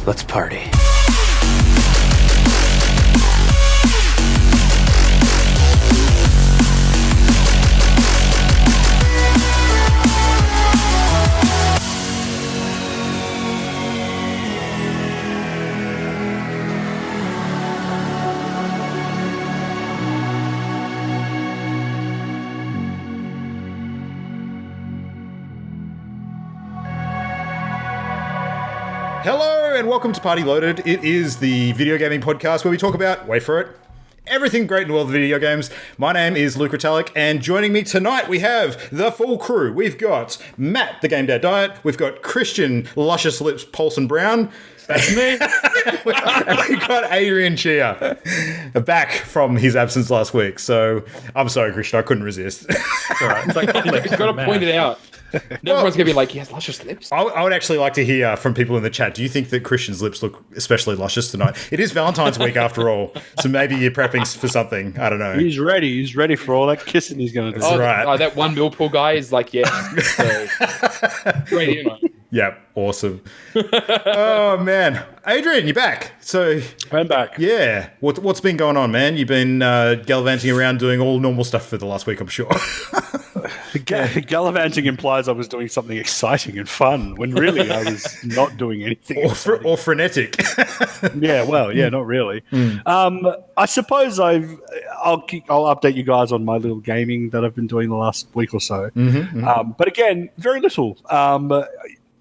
Let's party. Hello and welcome to Party Loaded. It is the video gaming podcast where we talk about, wait for it, everything great in the world of video games. My name is Luke Retallick, and joining me tonight we have the full crew. We've got Matt, the Game Dad Diet. We've got Christian, Luscious Lips, Paulson Brown. That's me. And we've got Adrian Chia, back from his absence last week. So I'm sorry, Christian, I couldn't resist. It's all right. It's like, you've got to point it out. Everyone's going to be like, he has luscious lips. I would actually like to hear from people in the chat. Do you think that Christian's lips look especially luscious tonight? It is Valentine's week after all, so maybe you're prepping for something. I don't know. He's ready. He's ready for all that kissing he's going to do. That's right. Oh, that one Millpool guy is like, yeah. So, great in. Yeah, awesome. Oh, man. Adrian, you're back. So I'm back. Yeah. What's been going on, man? You've been gallivanting around doing all normal stuff for the last week, I'm sure. Gallivanting implies I was doing something exciting and fun, when really I was not doing anything. Or frenetic. Yeah, well, yeah, not really. I suppose I'll update you guys on my little gaming that I've been doing the last week or so. But again, very little.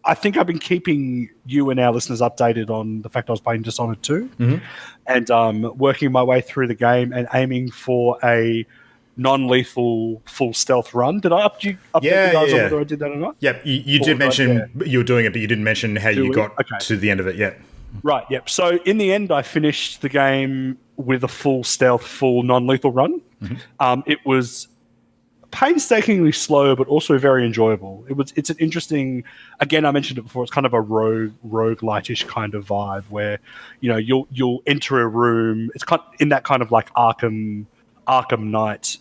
I think I've been keeping you and our listeners updated on the fact I was playing Dishonored 2 and working my way through the game and aiming for a non-lethal full stealth run. Did I update you guys on whether I did that or not? Yep, you did mention you were doing it, but you didn't mention how you got to the end of it yet. Right, yep. So in the end, I finished the game with a full stealth, full non-lethal run. It was painstakingly slow, but also very enjoyable. It's an interesting, again, I mentioned it before, it's kind of a roguelite-ish kind of vibe where, you know, you'll enter a room. It's kind of in that kind of like Arkham Knight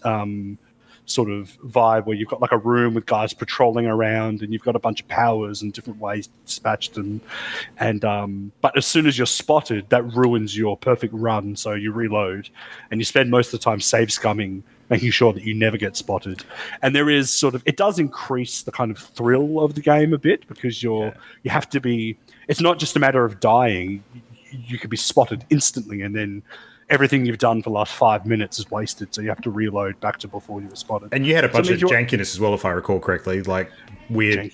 sort of vibe where you've got like a room with guys patrolling around and you've got a bunch of powers and different ways dispatched but as soon as you're spotted, that ruins your perfect run, so you reload and you spend most of the time save scumming, making sure that you never get spotted. And there is sort of, it does increase the kind of thrill of the game a bit because you have to be, it's not just a matter of dying, you could be spotted instantly and then everything you've done for the last 5 minutes is wasted, so you have to reload back to before you were spotted. And you had a bunch of jankiness as well, if I recall correctly, like weird,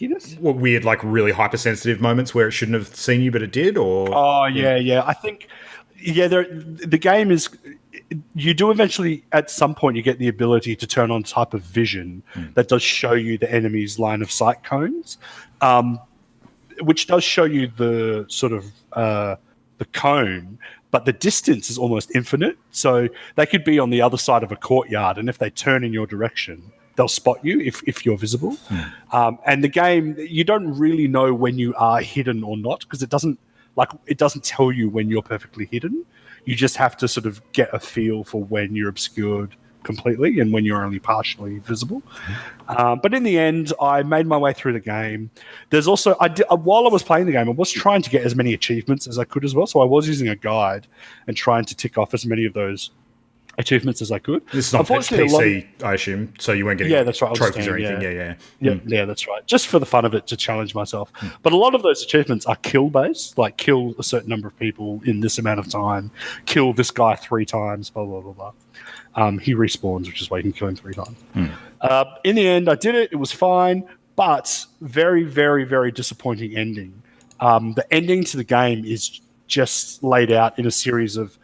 like really hypersensitive moments where it shouldn't have seen you, but it did. Or I think the game is. You do eventually, at some point, you get the ability to turn on a type of vision that does show you the enemy's line of sight cones, which does show you the sort of the cone. But the distance is almost infinite, so they could be on the other side of a courtyard, and if they turn in your direction, they'll spot you if you're visible. And the game, you don't really know when you are hidden or not, because it doesn't tell you when you're perfectly hidden. You just have to sort of get a feel for when you're obscured completely and when you're only partially visible. But in the end, I made my way through the game. There's also, while I was playing the game, I was trying to get as many achievements as I could as well. So I was using a guide and trying to tick off as many of those achievements as I could. This is not PC, I assume, so you weren't getting trophies or anything. Yeah, that's right. Just for the fun of it, to challenge myself. But a lot of those achievements are kill-based, like kill a certain number of people in this amount of time, kill this guy 3 times, blah, blah, blah, blah. He respawns, which is why you can kill him 3 times. In the end, I did it. It was fine, but very, very, very disappointing ending. The ending to the game is just laid out in a series of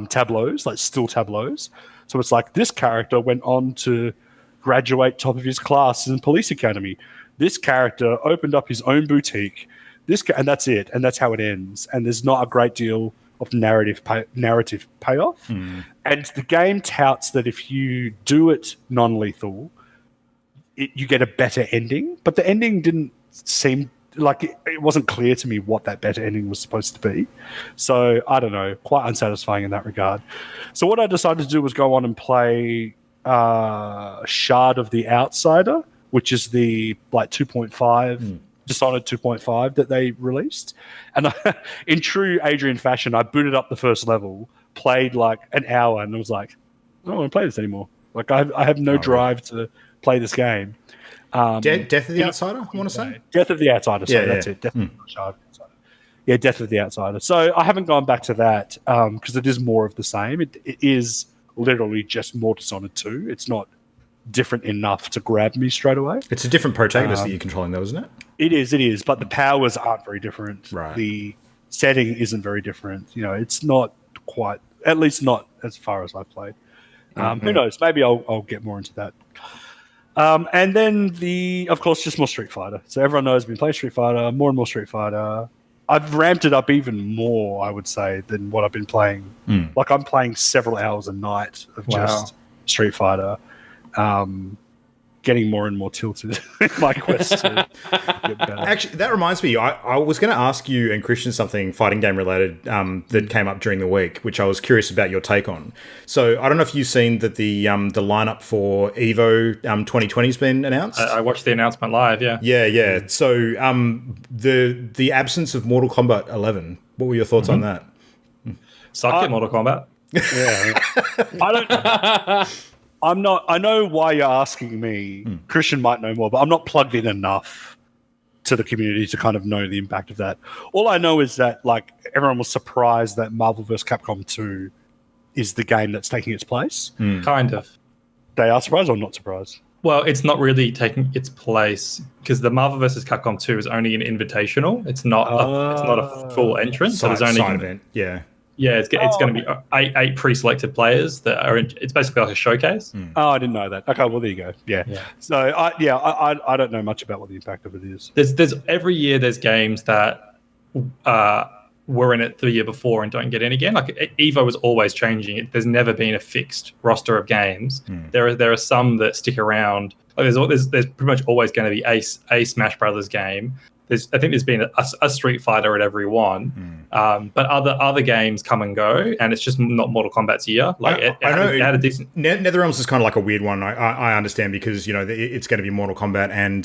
tableaus, like still tableaus. So it's like this character went on to graduate top of his class in police academy. This character opened up his own boutique. And that's it. And that's how it ends. And there's not a great deal of narrative payoff. And the game touts that if you do it non-lethal, you get a better ending. But the ending didn't seem like it wasn't clear to me what that better ending was supposed to be. So I don't know, quite unsatisfying in that regard. So what I decided to do was go on and play Shard of the Outsider, which is the like 2.5 Dishonored 2.5 that they released. And in true Adrian fashion, I booted up the first level, played like an hour, and I was like, I don't want to play this anymore. Like, I have no drive to play this game. Death of the Outsider, I want to say? Death of the Outsider, sorry, that's it. Death of the Outsider. Yeah, Death of the Outsider. So I haven't gone back to that because it is more of the same. It is literally just more Dishonored 2. It's not different enough to grab me straight away. It's a different protagonist that you're controlling, though, isn't it? It is. But the powers aren't very different. Right. The setting isn't very different. You know, it's not quite, at least not as far as I've played. Who knows? Maybe I'll get more into that. And then of course, just more Street Fighter. So everyone knows I've been playing Street Fighter, more and more Street Fighter. I've ramped it up even more, I would say, than what I've been playing. Like, I'm playing several hours a night of just Street Fighter. Getting more and more tilted in my quest to get better. Actually, that reminds me, I was going to ask you and Christian something fighting game related that came up during the week, which I was curious about your take on. So I don't know if you've seen that the lineup for Evo 2020 has been announced. I watched the announcement live. Yeah. Yeah. So the absence of Mortal Kombat 11. What were your thoughts on that? Suck it, Mortal Kombat. Yeah. I don't. I know why you're asking me. Christian might know more, but I'm not plugged in enough to the community to kind of know the impact of that. All I know is that, like, everyone was surprised that Marvel vs. Capcom 2 is the game that's taking its place. Kind of. They are surprised or not surprised? Well, it's not really taking its place because the Marvel vs. Capcom 2 is only an invitational. It's not a full entrance. So there's only side event. Yeah. Yeah, it's going to be eight pre-selected players that are. It's basically like a showcase. Oh, I didn't know that. Okay, well there you go. Yeah. So I don't know much about what the impact of it is. There's every year there's games that were in it the year before and don't get in again. Like Evo was always changing. There's never been a fixed roster of games. There are some that stick around. There's pretty much always going to be a Smash Brothers game. I think there's been a Street Fighter at every one, but other games come and go, and it's just not Mortal Kombat's year. Like I know it had a decent. NetherRealms is kind of like a weird one. I understand because it's going to be Mortal Kombat and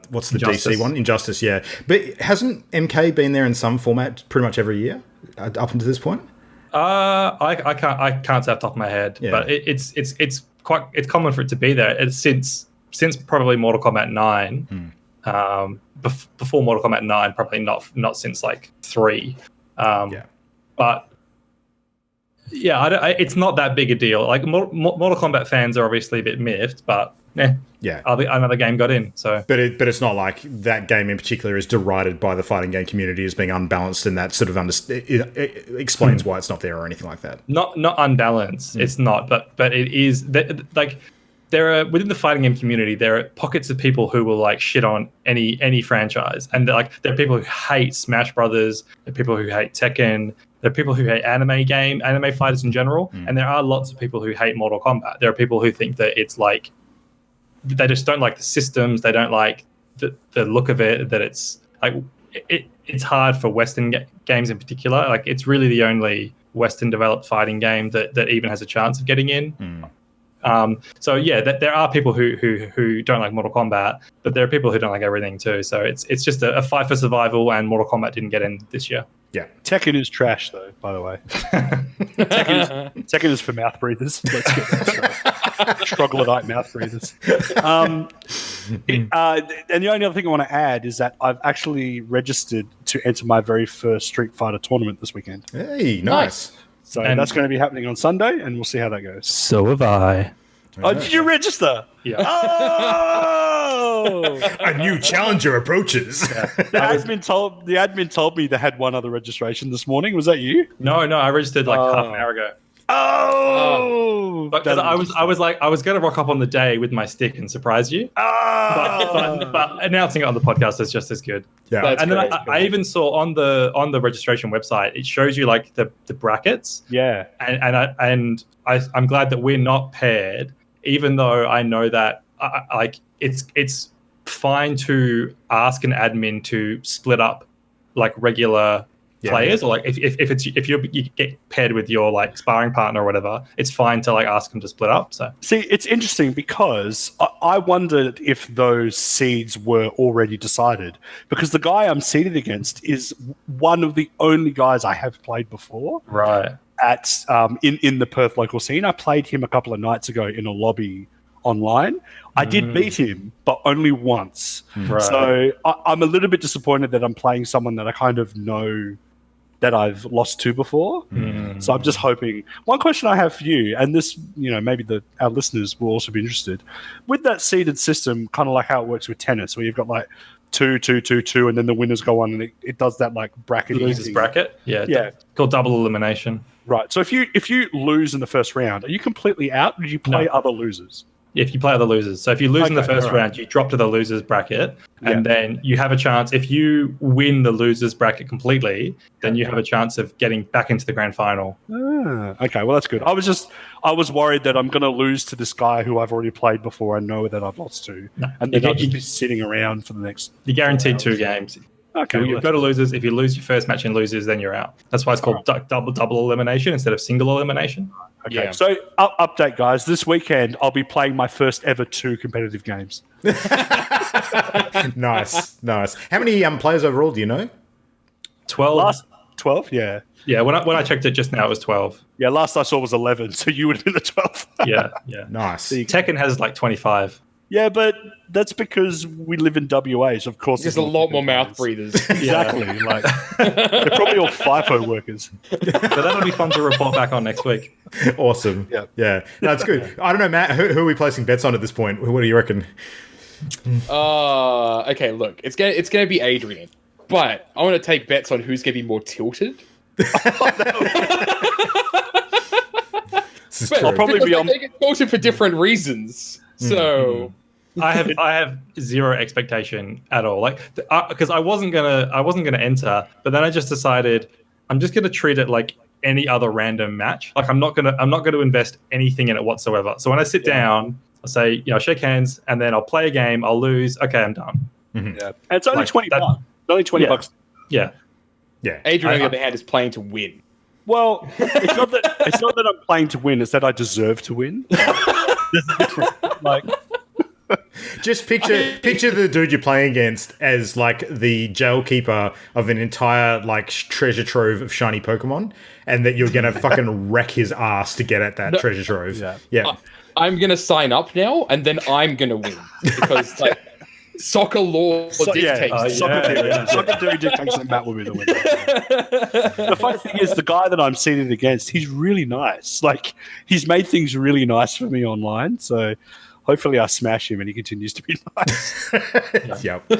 what's the Injustice. DC one? Injustice, yeah. But hasn't MK been there in some format pretty much every year up until this point? I can't say off the top of my head, but it's common for it to be there. It's since probably Mortal Kombat 9. Before Mortal Kombat 9, probably not since like 3. But it's not that big a deal. Like Mortal Kombat fans are obviously a bit miffed, but another game got in. So, but it's not like that game in particular is derided by the fighting game community as being unbalanced, and that sort of it explains why it's not there or anything like that. Not unbalanced. It's not, but it is like. There are within the fighting game community, there are pockets of people who will like shit on any franchise, and there are people who hate Smash Brothers, there are people who hate Tekken, there are people who hate anime fighters in general, and there are lots of people who hate Mortal Kombat. There are people who think that it's like they just don't like the systems, they don't like the look of it, that it's like it's hard for Western games in particular. Like it's really the only Western developed fighting game that even has a chance of getting in. So yeah, there are people who don't like Mortal Kombat, but there are people who don't like everything too. So it's just a fight for survival, and Mortal Kombat didn't get in this year. Yeah, Tekken is trash though. By the way, Tekken is for mouth breathers. Let's get that straight. Troglodyte mouth breathers. And the only other thing I want to add is that I've actually registered to enter my very first Street Fighter tournament this weekend. Hey, nice. So that's going to be happening on Sunday, and we'll see how that goes. So have I. Oh, did you register? Yeah. Oh! A new challenger approaches. The admin told me they had one other registration this morning. Was that you? No, I registered like half an hour ago. Oh! But I was going to rock up on the day with my stick and surprise you. But announcing it on the podcast is just as good. Yeah. And then I even saw on the registration website, it shows you like the brackets. Yeah. And I'm glad that we're not paired, even though I know that it's fine to ask an admin to split up like regular players, or like if you get paired with your like sparring partner or whatever, it's fine to like ask them to split up. So See, it's interesting because I wondered if those seeds were already decided, because the guy I'm seeded against is one of the only guys I have played before. right. At in the Perth local scene. I played him a couple of nights ago in a lobby online. I did beat him, but only once. Right. So I'm a little bit disappointed that I'm playing someone that I kind of know that I've lost to before. So I'm just hoping. One question I have for you, and this, maybe our listeners will also be interested, with that seeded system, kind of like how it works with tennis, where you've got like 2, 2, 2, 2, and then the winners go on, and it does that like bracket. Losers bracket. Yeah. Called double elimination. Right. So if you lose in the first round, are you completely out, or do you play other losers? If you play other losers. So if you lose in the first round, you drop to the losers bracket, and then you have a chance. If you win the losers bracket completely, then you have a chance of getting back into the grand final. Okay, well that's good. I was worried that I'm going to lose to this guy who I've already played before and know that I've lost to, and then I'll just be sitting around for the next. You're guaranteed 2 games. Okay, You go to losers. If you lose your first match in losers, then you're out. That's why it's called double elimination instead of single elimination. Okay, Yeah. so update, guys. This weekend, I'll be playing my first ever 2 competitive games. Nice. How many players overall do you know? 12. Last 12, yeah. Yeah, when I checked it just now, it was 12. Yeah, last I saw was 11, so you would have been the 12th. Yeah. Nice. Tekken has like 25. Yeah, but that's because we live in WA, so of course There's a lot more mouth breathers. Exactly. Like they're probably all FIFO workers. So that'll be fun to report back on next week. Awesome. Yeah. No, it's good. I don't know, Matt. Who are we placing bets on at this point? What do you reckon? Okay, look, it's gonna be Adrian, but I want to take bets on who's gonna be more tilted. This is But true. I'll probably be on. they get tilted for different reasons. So I have zero expectation at all. Like, because I wasn't gonna enter, but then I just decided I'm just gonna treat it like any other random match. Like I'm not gonna invest anything in it whatsoever. So when I sit down, I'll say, shake hands, and then I'll play a game. I'll lose. Okay, I'm done. Yeah. And it's only Like 20 that- bucks. It's only 20 bucks. Yeah. Yeah. Adrian, on the other hand, is playing to win. Well, it's not that I'm playing to win. It's that I deserve to win. There's a difference. Like, Just picture the dude you're playing against as like the jailkeeper of an entire like treasure trove of shiny Pokemon, and that you're gonna fucking wreck his ass to get at that treasure trove. Yeah. I'm gonna sign up now, and then I'm gonna win because like soccer law dictates. Soccer theory dictates that Matt will be the winner. The funny thing is, the guy that I'm seated against, he's really nice. Like, he's made things really nice for me online. So hopefully I smash him and he continues to be nice. Yep.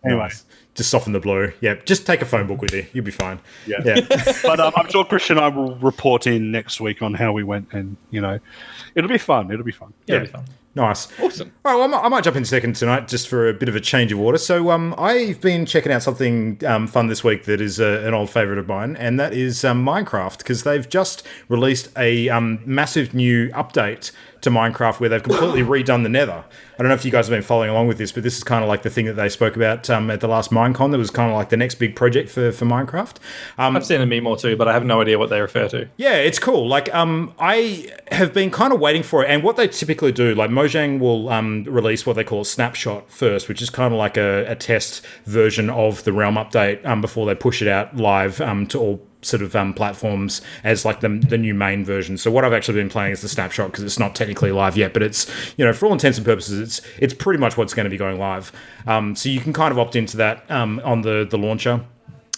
Anyway, just soften the blow. Yeah, just take a phone book with you. You'll be fine. Yeah. Yeah. But I'm sure Christian and I will report in next week on how we went, and it'll be fun. It'll be fun. Yeah, it'll be fun. Nice. Awesome. All right, well, I might jump in second tonight just for a bit of a change of order. So I've been checking out something fun this week that is an old favourite of mine, and that is Minecraft, because they've just released a massive new update to Minecraft where they've completely redone the Nether. I don't know if you guys have been following along with this, but this is kind of like the thing that they spoke about at the last Minecon. That was kind of like the next big project for Minecraft. I've seen a meme or two, but I have no idea what they refer to. Yeah, it's cool. Like, I have been kind of waiting for it, and what they typically do, like Mojang will release what they call a snapshot first, which is kind of like a test version of the Realm update before they push it out live to all sort of platforms as like the new main version. So what I've actually been playing is the snapshot, because it's not technically live yet, but it's, for all intents and purposes, it's pretty much what's going to be going live. So you can kind of opt into that on the launcher.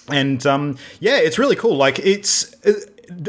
And yeah, it's really cool. Like, it's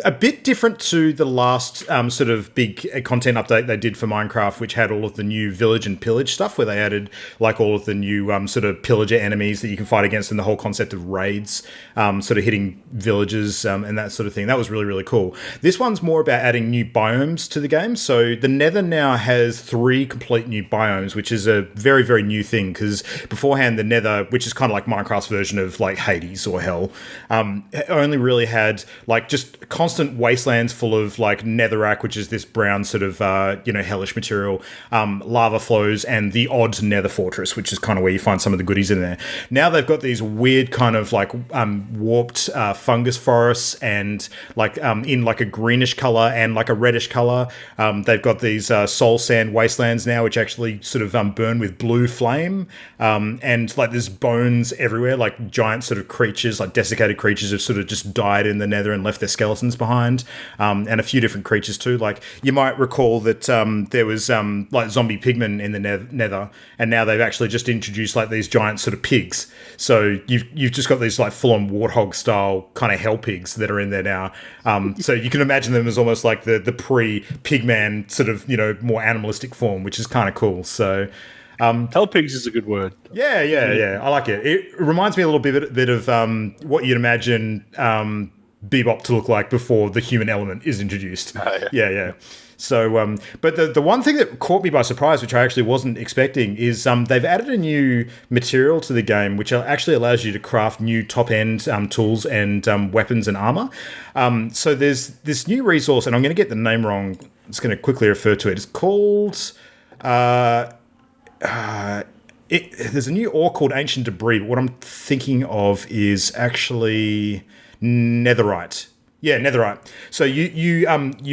a bit different to the last sort of big content update they did for Minecraft, which had all of the new village and pillage stuff, where they added like all of the new sort of pillager enemies that you can fight against, and the whole concept of raids sort of hitting villages and that sort of thing. That was really, really cool. This one's more about adding new biomes to the game. So the Nether now has 3 complete new biomes, which is a very, very new thing, because beforehand the Nether, which is kind of like Minecraft's version of like Hades or Hell, only really had like just constant wastelands full of like netherrack, which is this brown sort of hellish material, lava flows, and the odd nether fortress, which is kind of where you find some of the goodies in there. Now they've got these weird kind of like warped fungus forests, and like in like a greenish color and like a reddish color. They've got these soul sand wastelands now, which actually sort of burn with blue flame, and like there's bones everywhere, like giant sort of creatures, like desiccated creatures have sort of just died in the nether and left their skeletons behind, and a few different creatures too. Like you might recall that there was like zombie pigmen in the nether, and now they've actually just introduced like these giant sort of pigs. So you've just got these like full-on warthog style kind of hell pigs that are in there now. So you can imagine them as almost like the pre-pigman sort of more animalistic form, which is kind of cool. So hell pigs is a good word. Yeah. I like it. It reminds me a little bit of what you'd imagine Bebop to look like before the human element is introduced. Yeah. So, but the one thing that caught me by surprise, which I actually wasn't expecting, is they've added a new material to the game, which actually allows you to craft new top-end tools and weapons and armor. So there's this new resource, and I'm going to get the name wrong. I'm just going to quickly refer to it. It's called... there's a new ore called Ancient Debris, but what I'm thinking of is actually netherite. Yeah, netherite. So you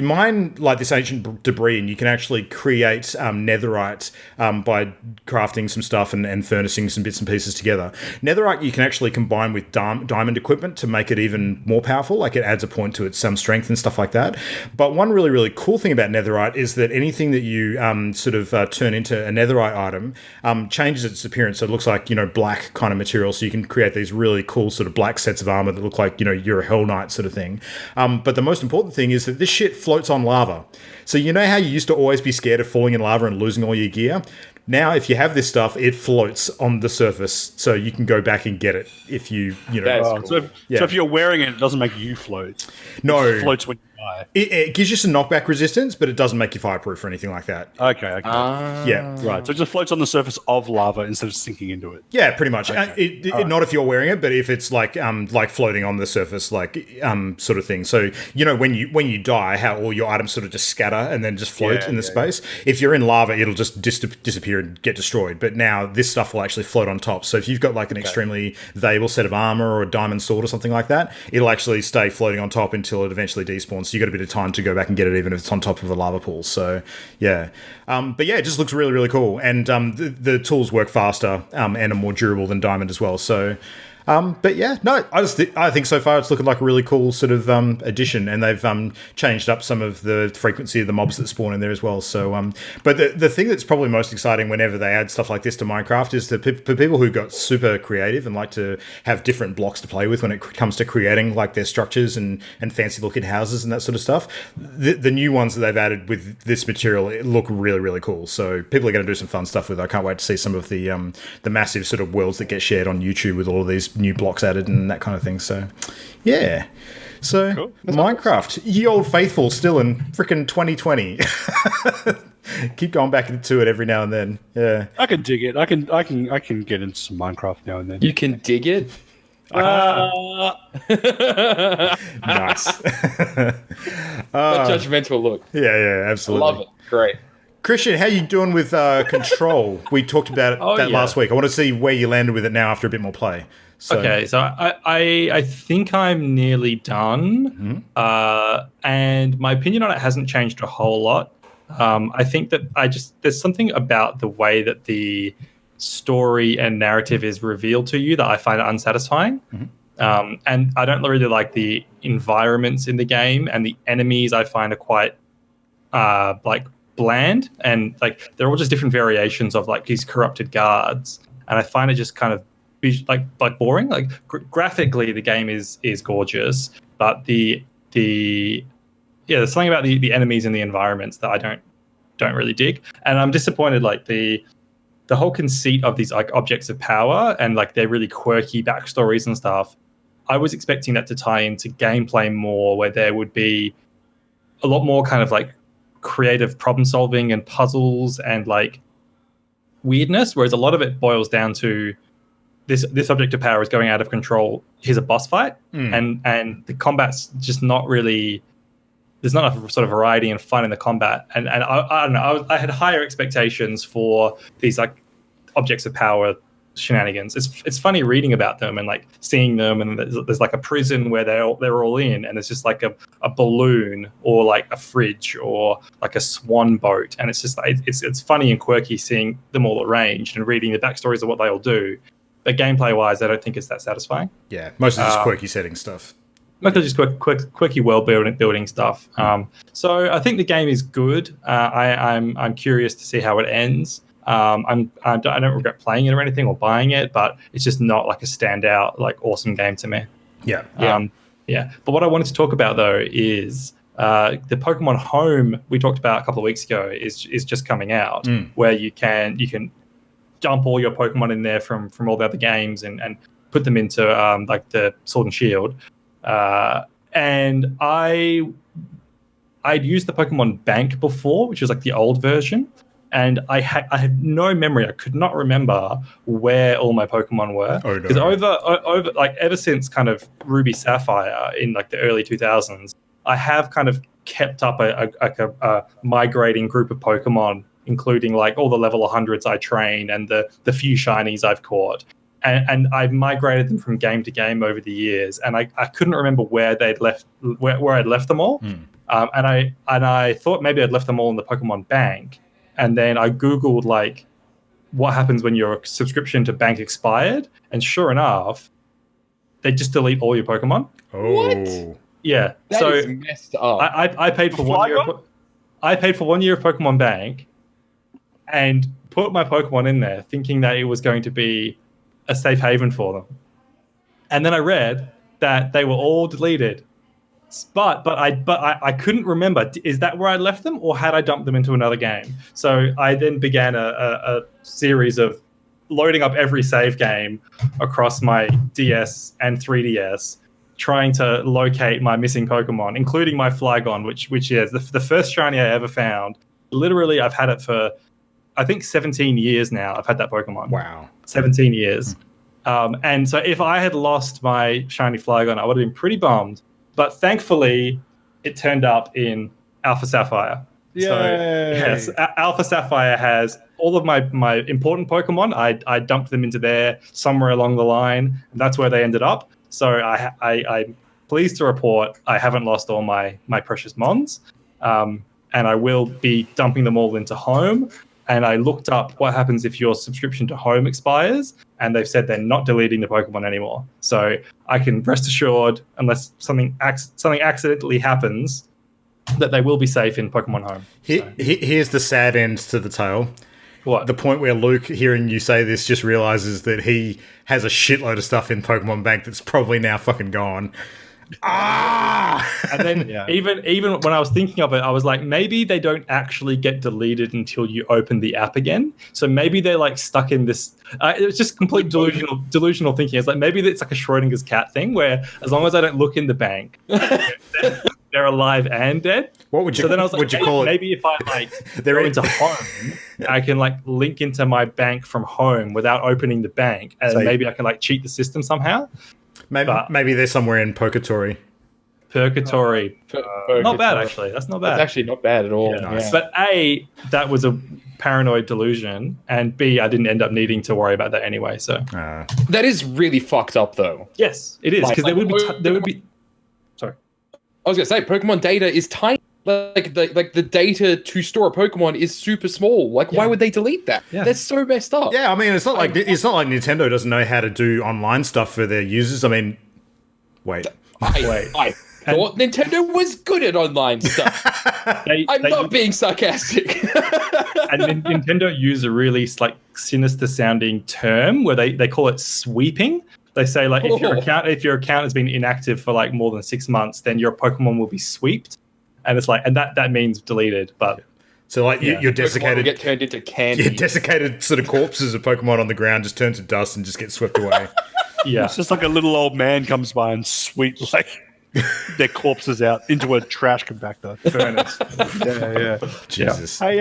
mine like this ancient debris, and you can actually create netherite by crafting some stuff and furnacing some bits and pieces together. Netherite you can actually combine with diamond equipment to make it even more powerful. Like it adds a point to its strength and stuff like that. But one really, really cool thing about netherite is that anything that you turn into a netherite item changes its appearance. So it looks like black kind of material. So you can create these really cool sort of black sets of armor that look like you're a Hell Knight sort of thing. But the most important thing is that this shit floats on lava. So you know how you used to always be scared of falling in lava and losing all your gear? Now, if you have this stuff, it floats on the surface, so you can go back and get it if you Cool. So if you're wearing it, it doesn't make you float. No. It floats when you die. It gives you some knockback resistance, but it doesn't make you fireproof or anything like that. Okay. Yeah. Right. So it just floats on the surface of lava instead of sinking into it. Yeah, pretty much. Okay. Not if you're wearing it, but if it's like floating on the surface, sort of thing. So when you die, how all your items sort of just scatter and then just float in the space. If you're in lava, it'll just disappear and get destroyed. But now this stuff will actually float on top. So if you've got like an extremely valuable set of armor or a diamond sword or something like that, it'll actually stay floating on top until it eventually despawns. So you got a bit of time to go back and get it, even if it's on top of a lava pool. So yeah, but yeah, it just looks really, really cool, and the tools work faster and are more durable than diamond as well. So. But yeah, no, I think so far it's looking like a really cool sort of addition, and they've changed up some of the frequency of the mobs that spawn in there as well. So, but the thing that's probably most exciting whenever they add stuff like this to Minecraft is that for people who got super creative and like to have different blocks to play with when it comes to creating like their structures and fancy looking houses and that sort of stuff, the new ones that they've added with this material look really, really cool. So people are going to do some fun stuff with it. I can't wait to see some of the massive sort of worlds that get shared on YouTube with all of these new blocks added and that kind of thing. So yeah, so cool. Minecraft, ye old faithful, still in freaking 2020. Keep going back into it every now and then. Yeah, I can dig it. I can get into some Minecraft now and then. You can dig it. Nice. That judgmental look. Yeah, absolutely. Love it. Great. Christian, how you doing with Control? We talked about it last week. I want to see where you landed with it now after a bit more play. So. Okay, so I think I'm nearly done, and my opinion on it hasn't changed a whole lot. I think that there's something about the way that the story and narrative is revealed to you that I find unsatisfying. And I don't really like the environments in the game, and the enemies I find are quite bland, and like they're all just different variations of like these corrupted guards, and I find it just kind of like boring. Like graphically the game is gorgeous, but there's something about the enemies and the environments that I don't really dig, and I'm disappointed. Like the whole conceit of these like objects of power and like their really quirky backstories and stuff, I was expecting that to tie into gameplay more, where there would be a lot more kind of like creative problem solving and puzzles and like weirdness, whereas a lot of it boils down to this object of power is going out of control. Here's a boss fight, and the combat's just not really. There's not enough sort of variety and fun in the combat, and I don't know. I had higher expectations for these like objects of power shenanigans. It's funny reading about them and like seeing them, and there's like a prison where they're all in, and it's just like a balloon or like a fridge or like a swan boat, and it's just like it's funny and quirky seeing them all arranged and reading the backstories of what they all do. But gameplay wise, I don't think it's that satisfying. Yeah, mostly just quirky setting stuff. Mostly just quirky world building stuff. So I think the game is good. I'm curious to see how it ends. I don't regret playing it or anything or buying it, but it's just not like a standout, like awesome game to me. Yeah. But what I wanted to talk about though is the Pokemon Home we talked about a couple of weeks ago is just coming out, where you can dump all your Pokemon in there from all the other games and put them into like the Sword and Shield. And I'd used the Pokemon Bank before, which was like the old version. And I had no memory. I could not remember where all my Pokemon were. Because over like ever since kind of Ruby Sapphire in like the early 2000s, I have kind of kept up a migrating group of Pokemon, including like all the level 100s I trained and the few shinies I've caught. And I've migrated them from game to game over the years. And I couldn't remember where they'd left where I'd left them all. And I thought maybe I'd left them all in the Pokemon Bank. And then I Googled like what happens when your subscription to Bank expired, and sure enough, they just delete all your Pokemon. What? Yeah. That is messed up. I paid for 1 year. I paid for 1 year of Pokemon Bank, and put my Pokemon in there, thinking that it was going to be a safe haven for them. And then I read that they were all deleted. But I couldn't remember. Is that where I left them, or had I dumped them into another game? So I then began a series of loading up every save game across my DS and 3DS, trying to locate my missing Pokemon, including my Flygon, which is the first shiny I ever found. Literally, I've had it for, I think, 17 years now. I've had that Pokemon. Wow. 17 years. And so if I had lost my shiny Flygon, I would have been pretty bummed. But thankfully, it turned up in Alpha Sapphire. Yay. So, yes, Alpha Sapphire has all of my important Pokemon. I dumped them into there somewhere along the line, and that's where they ended up. So I'm pleased to report I haven't lost all my precious Mons, and I will be dumping them all into Home. And I looked up what happens if your subscription to Home expires, and they've said they're not deleting the Pokemon anymore. So I can rest assured, unless something accidentally happens, that they will be safe in Pokemon Home. Here's the sad end to the tale. What? The point where Luke, hearing you say this, just realizes that he has a shitload of stuff in Pokemon Bank that's probably now fucking gone. And then even when I was thinking of it, I was like, maybe they don't actually get deleted until you open the app again. So maybe they're like stuck in this. It was just complete delusional thinking. It's like maybe it's like a Schrodinger's cat thing, where as long as I don't look in the bank, they're alive and dead. What would you? So then I was like, call it? Maybe if I like go into Home, I can like link into my bank from Home without opening the bank, and maybe I can like cheat the system somehow. Maybe they're somewhere in Purgatory. Purgatory. Not bad, actually. That's not bad. That's actually not bad at all. Yeah. Yeah. But A, that was a paranoid delusion, and B, I didn't end up needing to worry about that anyway. So that is really fucked up, though. Yes, it is, because there would be. Sorry, I was gonna say Pokemon data is tiny. Like the data to store a Pokemon is super small. Like, why would they delete that? Yeah. That's so messed up. Yeah, I mean, it's not like Nintendo doesn't know how to do online stuff for their users. I mean, wait. I thought Nintendo was good at online stuff. I'm not being sarcastic. And Nintendo use a really like sinister sounding term where they call it sweeping. They say like if your account has been inactive for like more than 6 months, then your Pokemon will be sweeped. And it's like, and that means deleted. But so like your desiccated will get turned into candy. Your desiccated sort of corpses of Pokemon on the ground just turn to dust and just get swept away. Yeah, it's just like a little old man comes by and sweeps like their corpses out into a trash compactor furnace. Yeah. Jesus. Hey,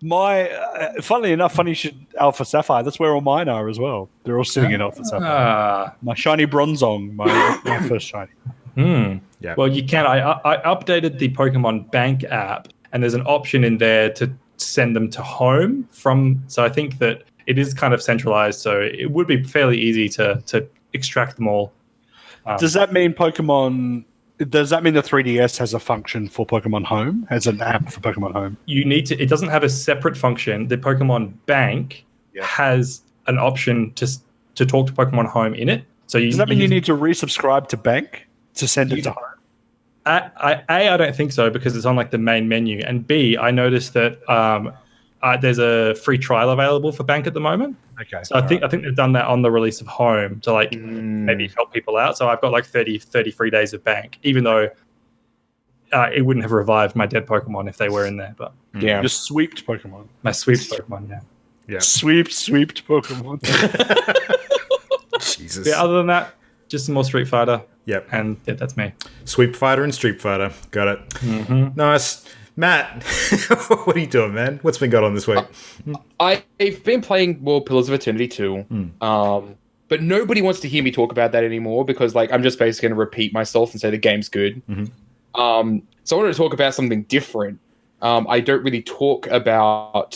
Funnily enough, funny you should Alpha Sapphire. That's where all mine are as well. They're all sitting in Alpha Sapphire. My shiny Bronzong, my first shiny. Yeah. Well, you can. I updated the Pokemon Bank app, and there's an option in there to send them to home from. So I think that it is kind of centralized. So it would be fairly easy to extract them all. Does that mean Pokemon? Does that mean the 3DS has a function for Pokemon Home? Has an app for Pokemon Home? You need to. It doesn't have a separate function. The Pokemon Bank has an option to talk to Pokemon Home in it. So does that mean you need to resubscribe to Bank to send it to Home? I don't think so because it's on like the main menu. And B, I noticed that there's a free trial available for Bank at the moment. Okay. So I think they've done that on the release of Home to like maybe help people out. So I've got like 30 free days of Bank, even though it wouldn't have revived my dead Pokemon if they were in there. But yeah, your sweeped Pokemon. My sweeped Pokemon, Yeah. Sweeped Pokemon. Jesus. Yeah, other than that, just some more Street Fighter. Yep. And that's me. Sweep Fighter and Street Fighter. Got it. Nice. Matt, what are you doing, man? What's been going on this week? I've been playing more Pillars of Eternity 2. But nobody wants to hear me talk about that anymore because like I'm just basically going to repeat myself and say the game's good. So I wanted to talk about something different. I don't really talk about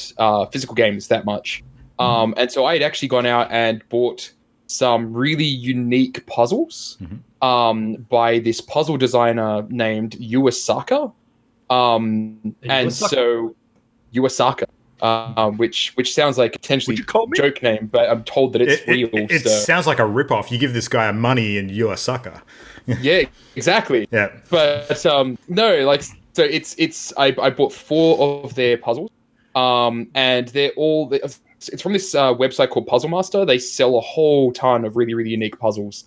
physical games that much. And so I had actually gone out and bought some really unique puzzles by this puzzle designer named Yuasaka. So Yuasaka, which sounds like potentially a joke name, but I'm told that it's real. It sounds like a ripoff. You give this guy money and you're a sucker. Yeah, exactly. Yeah. But no, like so I bought 4 of their puzzles. And they're all it's from this website called Puzzle Master. They sell a whole ton of really, really unique puzzles.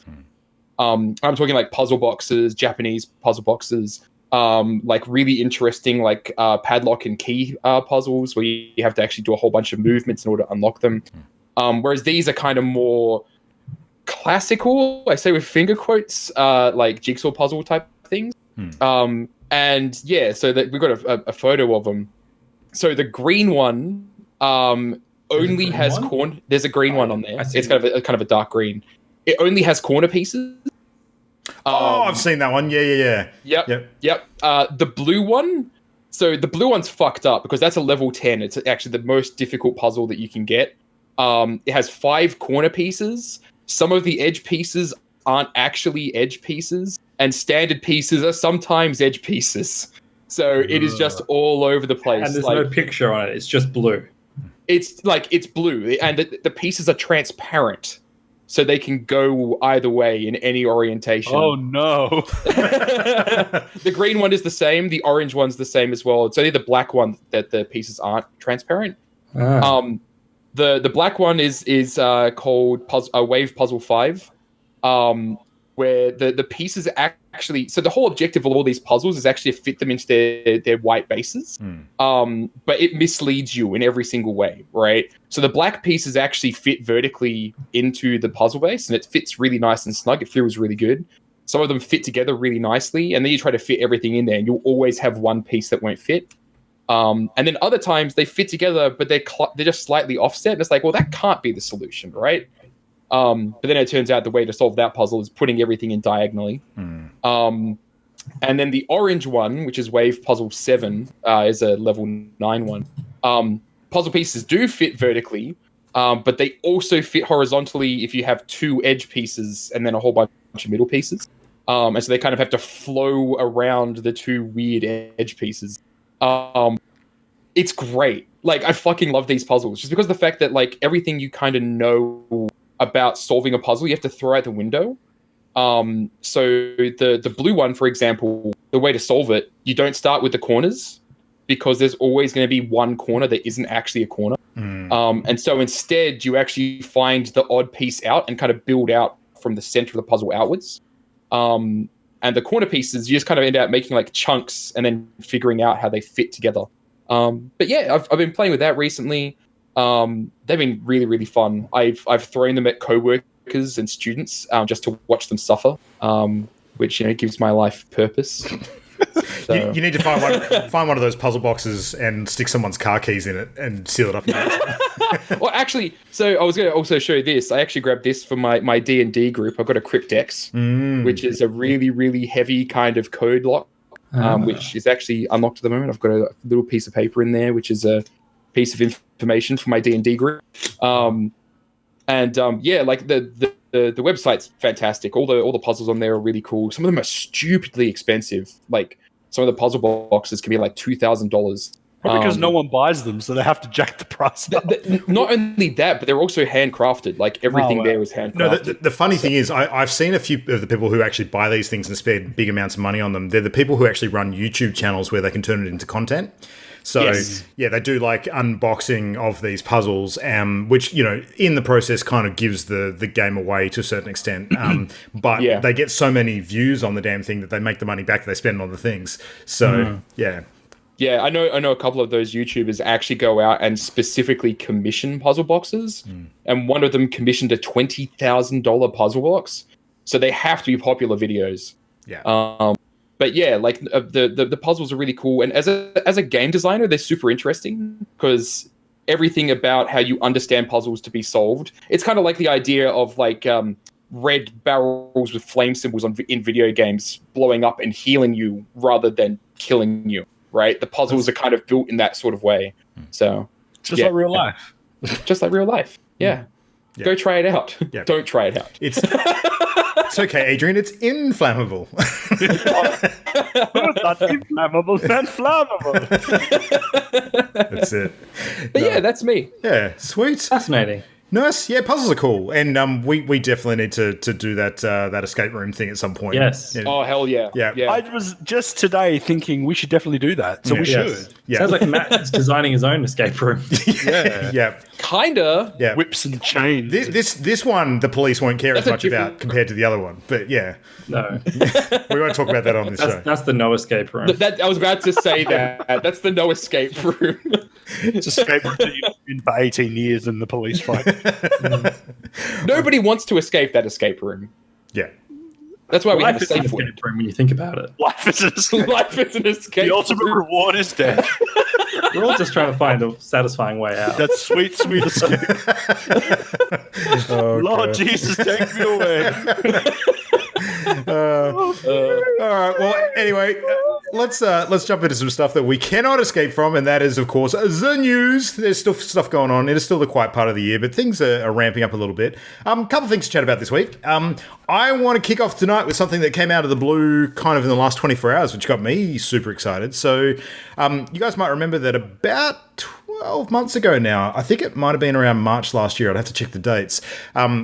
I'm talking like puzzle boxes, Japanese puzzle boxes, like really interesting like padlock and key puzzles where you have to actually do a whole bunch of movements in order to unlock them. Whereas these are kind of more classical, I say with finger quotes, like jigsaw puzzle type things. And yeah, so that we've got a photo of them. So the green one only has corner. There's a green one on there. It's kind of a dark green. It only has corner pieces. I've seen that one. Yeah. Yep. The blue one. So the blue one's fucked up because that's a level 10. It's actually the most difficult puzzle that you can get. It has 5 corner pieces. Some of the edge pieces aren't actually edge pieces, and standard pieces are sometimes edge pieces. So it is just all over the place. And there's no picture on it. It's just blue. It's blue, and the pieces are transparent. So they can go either way in any orientation. Oh, no. The green one is the same. The orange one's the same as well. It's only the black one that the pieces aren't transparent. The black one is called Wave Puzzle 5, where the pieces actually... So the whole objective of all these puzzles is actually to fit them into their white bases. But it misleads you in every single way, right? So the black pieces actually fit vertically into the puzzle base, and it fits really nice and snug. It feels really good. Some of them fit together really nicely, and then you try to fit everything in there, and you'll always have one piece that won't fit. And then other times they fit together, but they're just slightly offset. And it's like, well, that can't be the solution, right? But then it turns out the way to solve that puzzle is putting everything in diagonally. And then the orange one, which is Wave Puzzle 7, is a level 9 one. Puzzle pieces do fit vertically, but they also fit horizontally if you have 2 edge pieces and then a whole bunch of middle pieces. And so they kind of have to flow around the 2 weird edge pieces. It's great. Like, I fucking love these puzzles just because of the fact that, like, everything you kind of know about solving a puzzle, you have to throw out the window. So the blue one, for example, the way to solve it, you don't start with the corners because there's always going to be one corner that isn't actually a corner. And so instead, you actually find the odd piece out and kind of build out from the center of the puzzle outwards. And the corner pieces, you just kind of end up making like chunks and then figuring out how they fit together. But yeah, I've been playing with that recently. They've been really, really fun. I've thrown them at co-workers and students just to watch them suffer, which, you know, gives my life purpose. So, You need to find one of those puzzle boxes and stick someone's car keys in it and seal it up. well, actually, so I was going to also show you this. I actually grabbed this for my D&D group. I've got a Cryptex, which is a really, really heavy kind of code lock, which is actually unlocked at the moment. I've got a little piece of paper in there, which is a piece of information for my D&D group. Like the website's fantastic. All the puzzles on there are really cool. Some of them are stupidly expensive. Like some of the puzzle boxes can be like $2,000. Probably because no one buys them, so they have to jack the price up. Not only that, but they're also handcrafted. Like everything there was handcrafted. No, the funny thing is, I've seen a few of the people who actually buy these things and spend big amounts of money on them. They're the people who actually run YouTube channels where they can turn it into content. So, yeah, they do like unboxing of these puzzles, which, in the process kind of gives the game away to a certain extent. But they get so many views on the damn thing that they make the money back that they spend on the things. So, yeah. Yeah, I know a couple of those YouTubers actually go out and specifically commission puzzle boxes. And one of them commissioned a $20,000 puzzle box. So they have to be popular videos. Yeah. But yeah, like the puzzles are really cool, and as a game designer, they're super interesting because everything about how you understand puzzles to be solved. It's kind of like the idea of like red barrels with flame symbols in video games blowing up and healing you rather than killing you. Right? The puzzles are kind of built in that sort of way. So just like real life. Just like real life. Yeah. Go try it out. Yeah. Don't try it out. It's okay, Adrian. It's inflammable. Not inflammable, then flammable. That's it. But yeah, that's me. Yeah, sweet. Fascinating. Nice. Yeah, puzzles are cool. And we definitely need to do that escape room thing at some point. Yes. Yeah. Oh, hell yeah. Yeah. I was just today thinking we should definitely do that. So we should. Yeah. Sounds like Matt's designing his own escape room. Yeah. Kinda. Yeah. Whips and chains. This one, the police won't care as much about compared to the other one. But yeah. No. We won't talk about that on this show. That's the no escape room. I was about to say that. That's the no escape room. It's an escape room that you've been for 18 years in the police fight. Nobody wants to escape that escape room. Yeah. That's why we have Life a is an safe word. escape room when you think about it. Life is an escape. Life is an escape. The ultimate room. reward is death. We're all just trying to find a satisfying way out. That sweet, sweet escape. Lord God. Jesus, take me away. All right. Well, anyway, let's jump into some stuff that we cannot escape from, and that is, of course, the news. There's still stuff going on. It is still the quiet part of the year, but things are ramping up a little bit. A couple things to chat about this week. I want to kick off tonight with something that came out of the blue kind of in the last 24 hours, which got me super excited. So you guys might remember that about 12 months ago now, I think it might have been around March last year, I'd have to check the dates,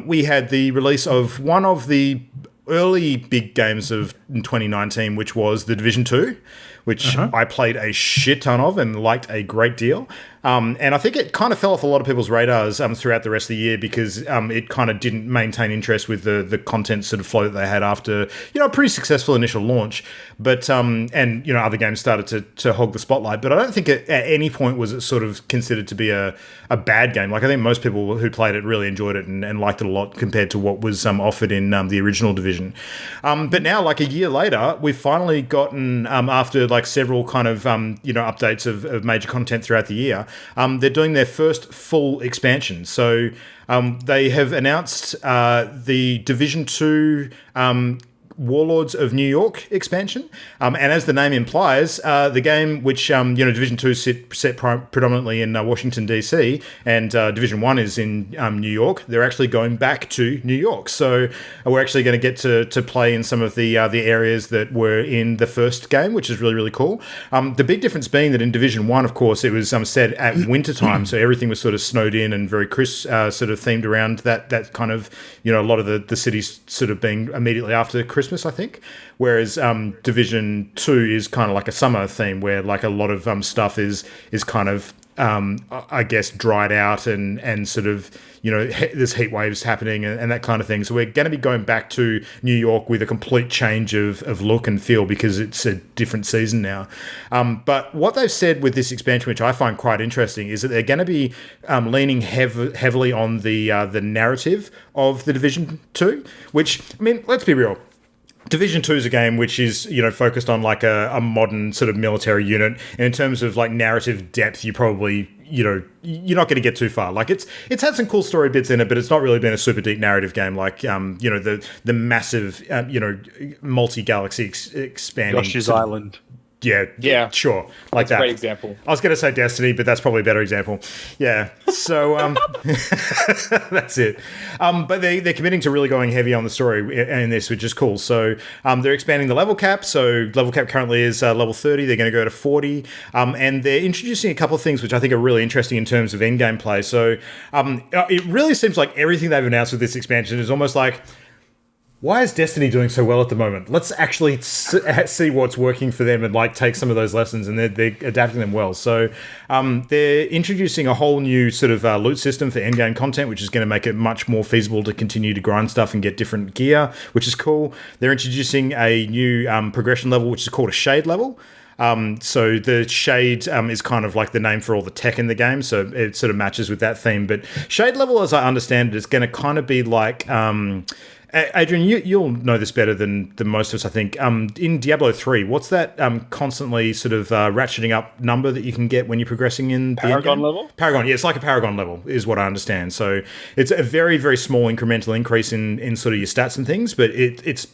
we had the release of one of the early big games of 2019, which was The Division 2, which I played a shit ton of and liked a great deal. And I think it kind of fell off a lot of people's radars throughout the rest of the year because it kind of didn't maintain interest with the content sort of flow that they had after, a pretty successful initial launch. But, other games started to hog the spotlight. But I don't think at any point was it sort of considered to be a bad game. Like, I think most people who played it really enjoyed it and liked it a lot compared to what was offered in the original Division. But now, like a year later, we've finally gotten, after like several kind of, updates of major content throughout the year, they're doing their first full expansion. So they have announced the Division 2 Warlords of New York expansion. And as the name implies, the game, which, Division 2 is set predominantly in Washington, D.C., and Division 1 is in New York, they're actually going back to New York. So we're actually going to get to play in some of the areas that were in the first game, which is really, really cool. The big difference being that in Division 1, of course, it was set at winter time, so everything was sort of snowed in and very crisp, sort of themed around that kind of, a lot of the cities sort of being immediately after Christmas, I think. Whereas Division 2 is kind of like a summer theme where like a lot of stuff is kind of I guess dried out and sort of there's heat waves happening and that kind of thing. So we're going to be going back to New York with a complete change of look and feel because it's a different season now. But what they've said with this expansion, which I find quite interesting, is that they're going to be leaning heavily on the narrative of the Division 2, which, I mean, let's be real. Division 2 is a game which is, focused on like a modern sort of military unit. And in terms of like narrative depth, you probably, you're not going to get too far. Like it's had some cool story bits in it, but it's not really been a super deep narrative game. Like, the massive, multi-galaxy expanding. Yoshi's Island. Yeah, sure. Like That's a that. great example. I was going to say Destiny, but that's probably a better example. Yeah. So that's it. But they're committing to really going heavy on the story in this, which is cool. So they're expanding the level cap. So level cap currently is level 30. They're going to go to 40. And they're introducing a couple of things which I think are really interesting in terms of in-game play. So it really seems like everything they've announced with this expansion is almost like, why is Destiny doing so well at the moment? Let's actually see what's working for them and like take some of those lessons, and they're adapting them well. So they're introducing a whole new sort of loot system for endgame content, which is going to make it much more feasible to continue to grind stuff and get different gear, which is cool. They're introducing a new progression level, which is called a shade level. So the shade is kind of like the name for all the tech in the game, so it sort of matches with that theme. But shade level, as I understand it, is going to kind of be like... Adrian, you'll know this better than most of us, I think. In Diablo 3, what's that constantly sort of ratcheting up number that you can get when you're progressing in the Paragon level? Paragon, yeah, it's like a Paragon level, is what I understand. So it's a very, very small incremental increase in sort of your stats and things, but it's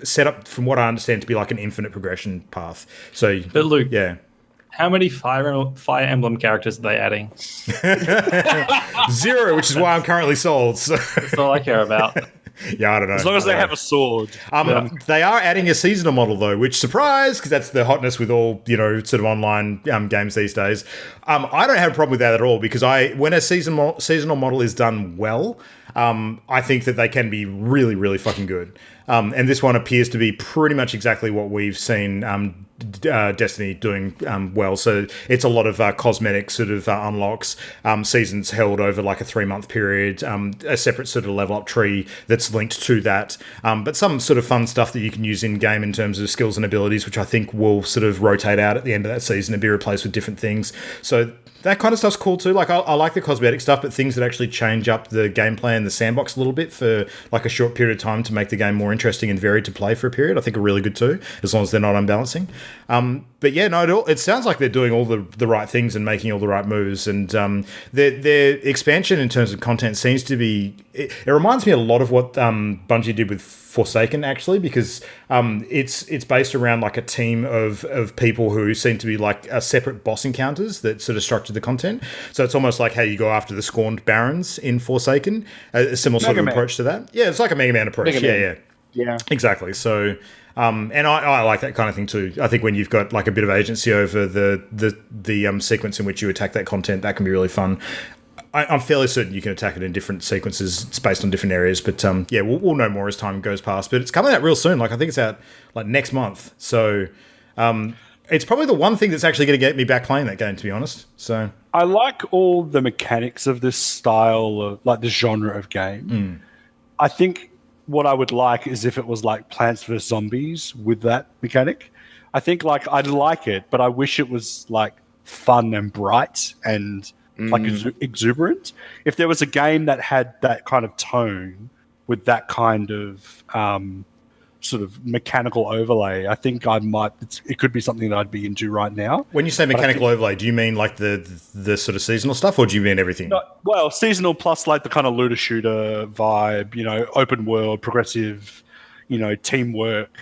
set up, from what I understand, to be like an infinite progression path. So, But Luke, yeah. how many Fire Emblem characters are they adding? 0, which is why I'm currently sold. So. That's all I care about. Yeah, I don't know. As long as they have a sword. They are adding a seasonal model, though, which, surprise, because that's the hotness with all, sort of online games these days. I don't have a problem with that at all, because when a seasonal model is done well, I think that they can be really, really fucking good. And this one appears to be pretty much exactly what we've seen Destiny doing well. So it's a lot of cosmetic sort of unlocks, seasons held over like a 3-month period, a separate sort of level up tree that's linked to that, but some sort of fun stuff that you can use in game in terms of skills and abilities, which I think will sort of rotate out at the end of that season and be replaced with different things. So that kind of stuff's cool too. Like I like the cosmetic stuff, but things that actually change up the gameplay and the sandbox a little bit for like a short period of time to make the game more interesting and varied to play for a period, I think are really good too, as long as they're not unbalancing. But yeah, no, it sounds like they're doing all the right things and making all the right moves. And their expansion in terms of content seems to be... It reminds me a lot of what Bungie did with Forsaken, actually, because it's based around like a team of people who seem to be like separate boss encounters that sort of structure the content. So it's almost like how you go after the Scorned Barons in Forsaken, a similar sort of approach to that. Yeah, it's like a Mega Man approach. Yeah, exactly. So... and I like that kind of thing too. I think when you've got like a bit of agency over the sequence in which you attack that content, that can be really fun. I'm fairly certain you can attack it in different sequences. It's based on different areas, but yeah, we'll know more as time goes past. But it's coming out real soon. Like I think it's out like next month. So it's probably the one thing that's actually going to get me back playing that game, to be honest. So I like all the mechanics of this style of like the genre of game. I think what I would like is if it was like Plants vs. Zombies with that mechanic. I think like I'd like it, but I wish it was like fun and bright and like exuberant. If there was a game that had that kind of tone with that kind of sort of mechanical overlay, I think it could be something that I'd be into right now. When you say mechanical overlay, do you mean like the sort of seasonal stuff, or do you mean everything? Well, seasonal plus like the kind of looter shooter vibe, open world, progressive, teamwork.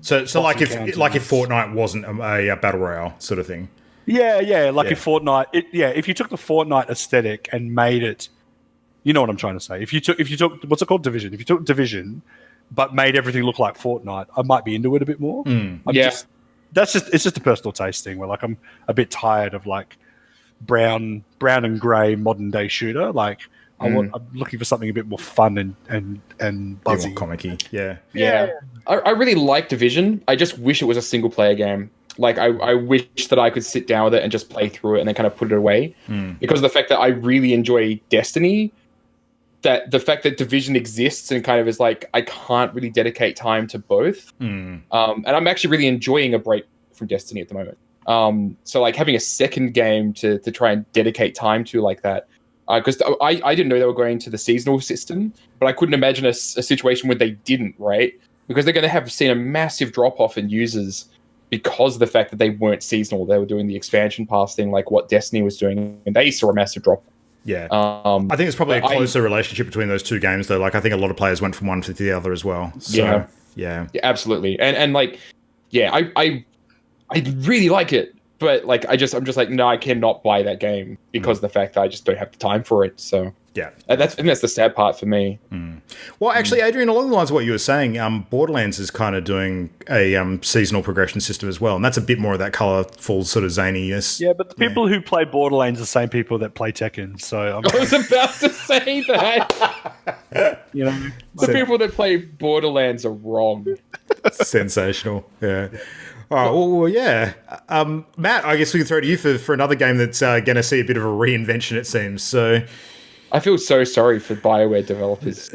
So like if Fortnite wasn't a battle royale sort of thing. Yeah. If Fortnite, if you took the Fortnite aesthetic and made it, you know what I'm trying to say. If you took what's it called, Division? If you took Division, but made everything look like Fortnite, I might be into it a bit more. It's just a personal taste thing where like I'm a bit tired of like brown and grey modern day shooter. Like I'm looking for something a bit more fun and buzzy, more comic-y. Yeah. I really like Division. I just wish it was a single player game. Like I wish that I could sit down with it and just play through it and then kind of put it away. Because of the fact that I really enjoy Destiny, that the fact that Division exists and kind of is like, I can't really dedicate time to both. And I'm actually really enjoying a break from Destiny at the moment. So like having a second game to try and dedicate time to like that, because I didn't know they were going to the seasonal system, but I couldn't imagine a situation where they didn't, right? because they're going to have seen a massive drop off in users because of the fact that they weren't seasonal. They were doing the expansion pass thing like what Destiny was doing, and they saw a massive drop. Yeah. I think it's probably a closer relationship between those two games, though. Like, I think a lot of players went from one to the other as well. So, yeah, absolutely. And like, yeah, I really like it, but like, I'm just like, no, I cannot buy that game because of the fact that I just don't have the time for it. So yeah, that's the sad part for me. Well, actually, Adrian, along the lines of what you were saying, Borderlands is kind of doing a seasonal progression system as well, and that's a bit more of that colourful sort of zaniness. Yeah, but the people who play Borderlands are the same people that play Tekken. So I was about to say that. You know, the people that play Borderlands are wrong. Sensational. Yeah. Oh, well, yeah. Matt, I guess we can throw to you for another game that's going to see a bit of a reinvention, it seems. So, I feel so sorry for Bioware developers.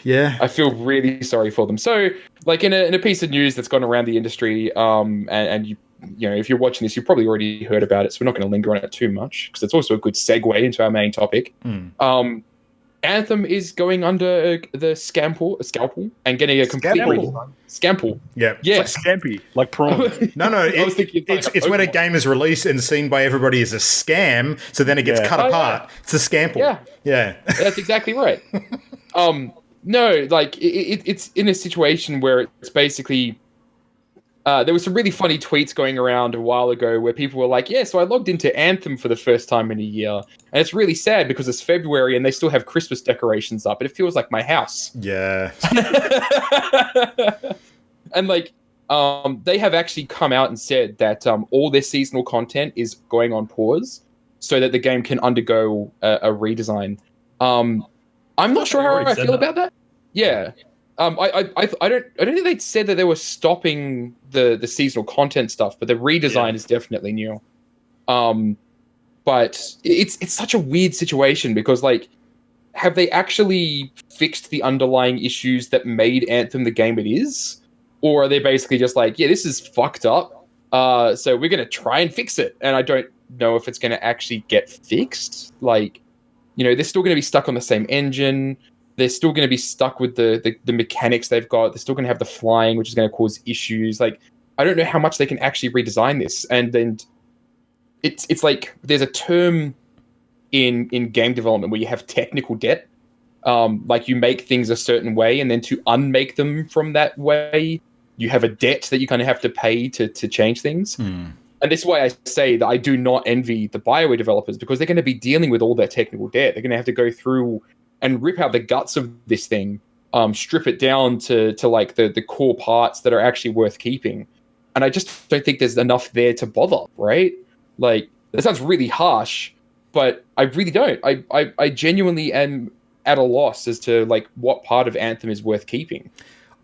Yeah. I feel really sorry for them. So, like in a piece of news that's gone around the industry, and you know, if you're watching this, you've probably already heard about it, so we're not going to linger on it too much because it's also a good segue into our main topic. Anthem is going under the scalpel and getting a completely scample. Yeah. Yeah. it's like Scampy, like prawn. No, it's when a game is released and seen by everybody as a scam, so then it gets cut apart. Yeah. It's a scample. Yeah. That's exactly right. No, like it's in a situation where it's basically there was some really funny tweets going around a while ago where people were like, yeah, so I logged into Anthem for the first time in a year, and it's really sad because it's February and they still have Christmas decorations up, and it feels like my house. Yeah. And like they have actually come out and said that all their seasonal content is going on pause so that the game can undergo a redesign. I'm not sure how I feel about that. Yeah. I don't think they said that they were stopping the seasonal content stuff, but the redesign is definitely new. But it's such a weird situation because, like, have they actually fixed the underlying issues that made Anthem the game it is? Or are they basically just like, yeah, this is fucked up, so we're going to try and fix it? And I don't know if it's going to actually get fixed. Like, you know, they're still going to be stuck on the same engine. They're still going to be stuck with the mechanics they've got. They're still going to have the flying, which is going to cause issues. Like, I don't know how much they can actually redesign this. And then it's like there's a term in game development where you have technical debt. Like you make things a certain way, and then to unmake them from that way, you have a debt that you kind of have to pay to change things. And this is why I say that I do not envy the Bioware developers, because they're going to be dealing with all their technical debt. They're going to have to go through and rip out the guts of this thing, strip it down to like the core parts that are actually worth keeping. And I just don't think there's enough there to bother, right? Like, that sounds really harsh, but I really don't. I genuinely am at a loss as to like what part of Anthem is worth keeping.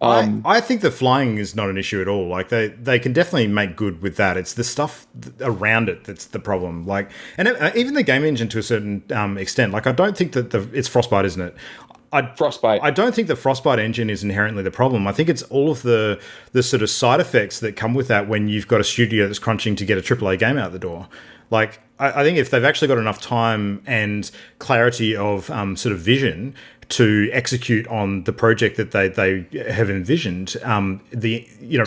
I think the flying is not an issue at all. Like they can definitely make good with that. It's the stuff around it that's the problem. Like, and even the game engine to a certain extent. Like, I don't think that it's Frostbite, isn't it? Frostbite. I don't think the Frostbite engine is inherently the problem. I think it's all of the sort of side effects that come with that when you've got a studio that's crunching to get a AAA game out the door. Like, I think if they've actually got enough time and clarity of sort of vision to execute on the project that they have envisioned,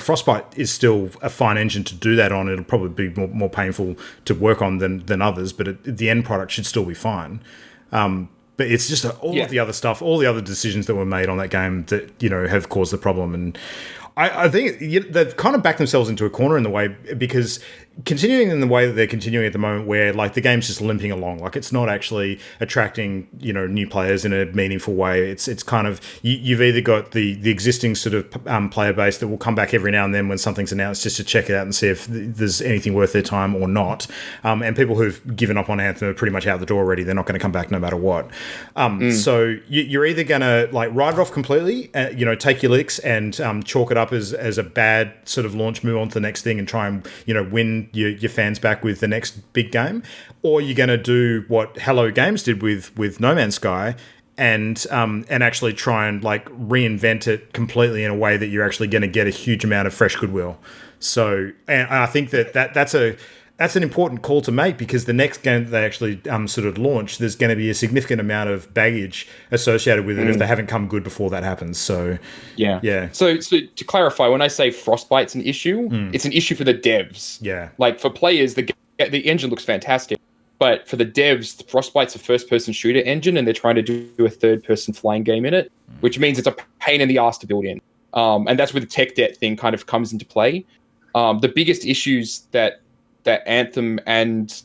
Frostbite is still a fine engine to do that on. It'll probably be more painful to work on than others, but the end product should still be fine. But it's just all of the other stuff, all the other decisions that were made on that game that, you know, have caused the problem. And I think they've kind of backed themselves into a corner in the way, because continuing in the way that they're continuing at the moment, where like the game's just limping along, like it's not actually attracting, you know, new players in a meaningful way. It's kind of you've either got the existing sort of player base that will come back every now and then when something's announced just to check it out and see if there's anything worth their time or not. And people who've given up on Anthem are pretty much out the door already. They're not going to come back no matter what. So you're either going to like write it off completely, you know, take your licks and chalk it up as a bad sort of launch, move on to the next thing and try and, you know, win your fans back with the next big game, or you're going to do what Hello Games did with No Man's Sky and actually try and like reinvent it completely in a way that you're actually going to get a huge amount of fresh goodwill. So, and I think that's a that's an important call to make, because the next game that they actually sort of launch, there's going to be a significant amount of baggage associated with it if they haven't come good before that happens. So yeah. So to clarify, when I say Frostbite's an issue, it's an issue for the devs. Yeah. Like for players, the engine looks fantastic, but for the devs, Frostbite's a first-person shooter engine, and they're trying to do a third-person flying game in it, which means it's a pain in the ass to build in. And that's where the tech debt thing kind of comes into play. The biggest issues that Anthem and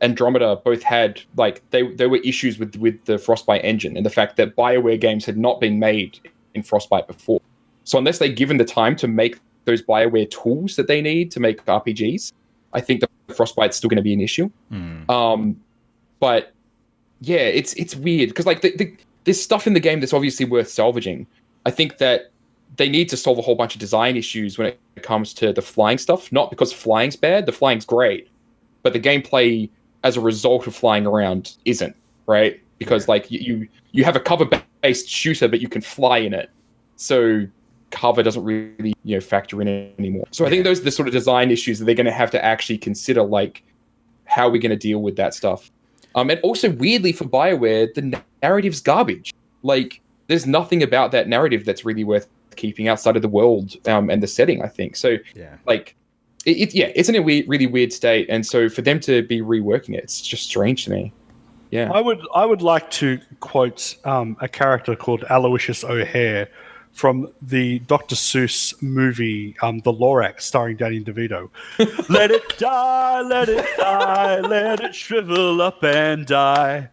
Andromeda both had, like there were issues with the Frostbite engine and the fact that Bioware games had not been made in Frostbite before. So unless they're given the time to make those Bioware tools that they need to make RPGs, I think the Frostbite's still going to be an issue. But yeah, it's weird because like there's stuff in the game that's obviously worth salvaging. I think that they need to solve a whole bunch of design issues when it comes to the flying stuff. Not because flying's bad, the flying's great, but the gameplay as a result of flying around isn't, right? Because like you have a cover-based shooter, but you can fly in it, so cover doesn't really factor in it anymore. So I think those are the sort of design issues that they're going to have to actually consider, like how are we going to deal with that stuff. And also weirdly for Bioware, the narrative's garbage. Like there's nothing about that narrative that's really worth keeping outside of the world and the setting, I think. So like it's in a really weird state, and so for them to be reworking it, it's just strange to me. Yeah, I would like to quote a character called Aloysius O'Hare from the Dr. Seuss movie, The Lorax, starring Danny DeVito. Let it die, let it die, let it shrivel up and die.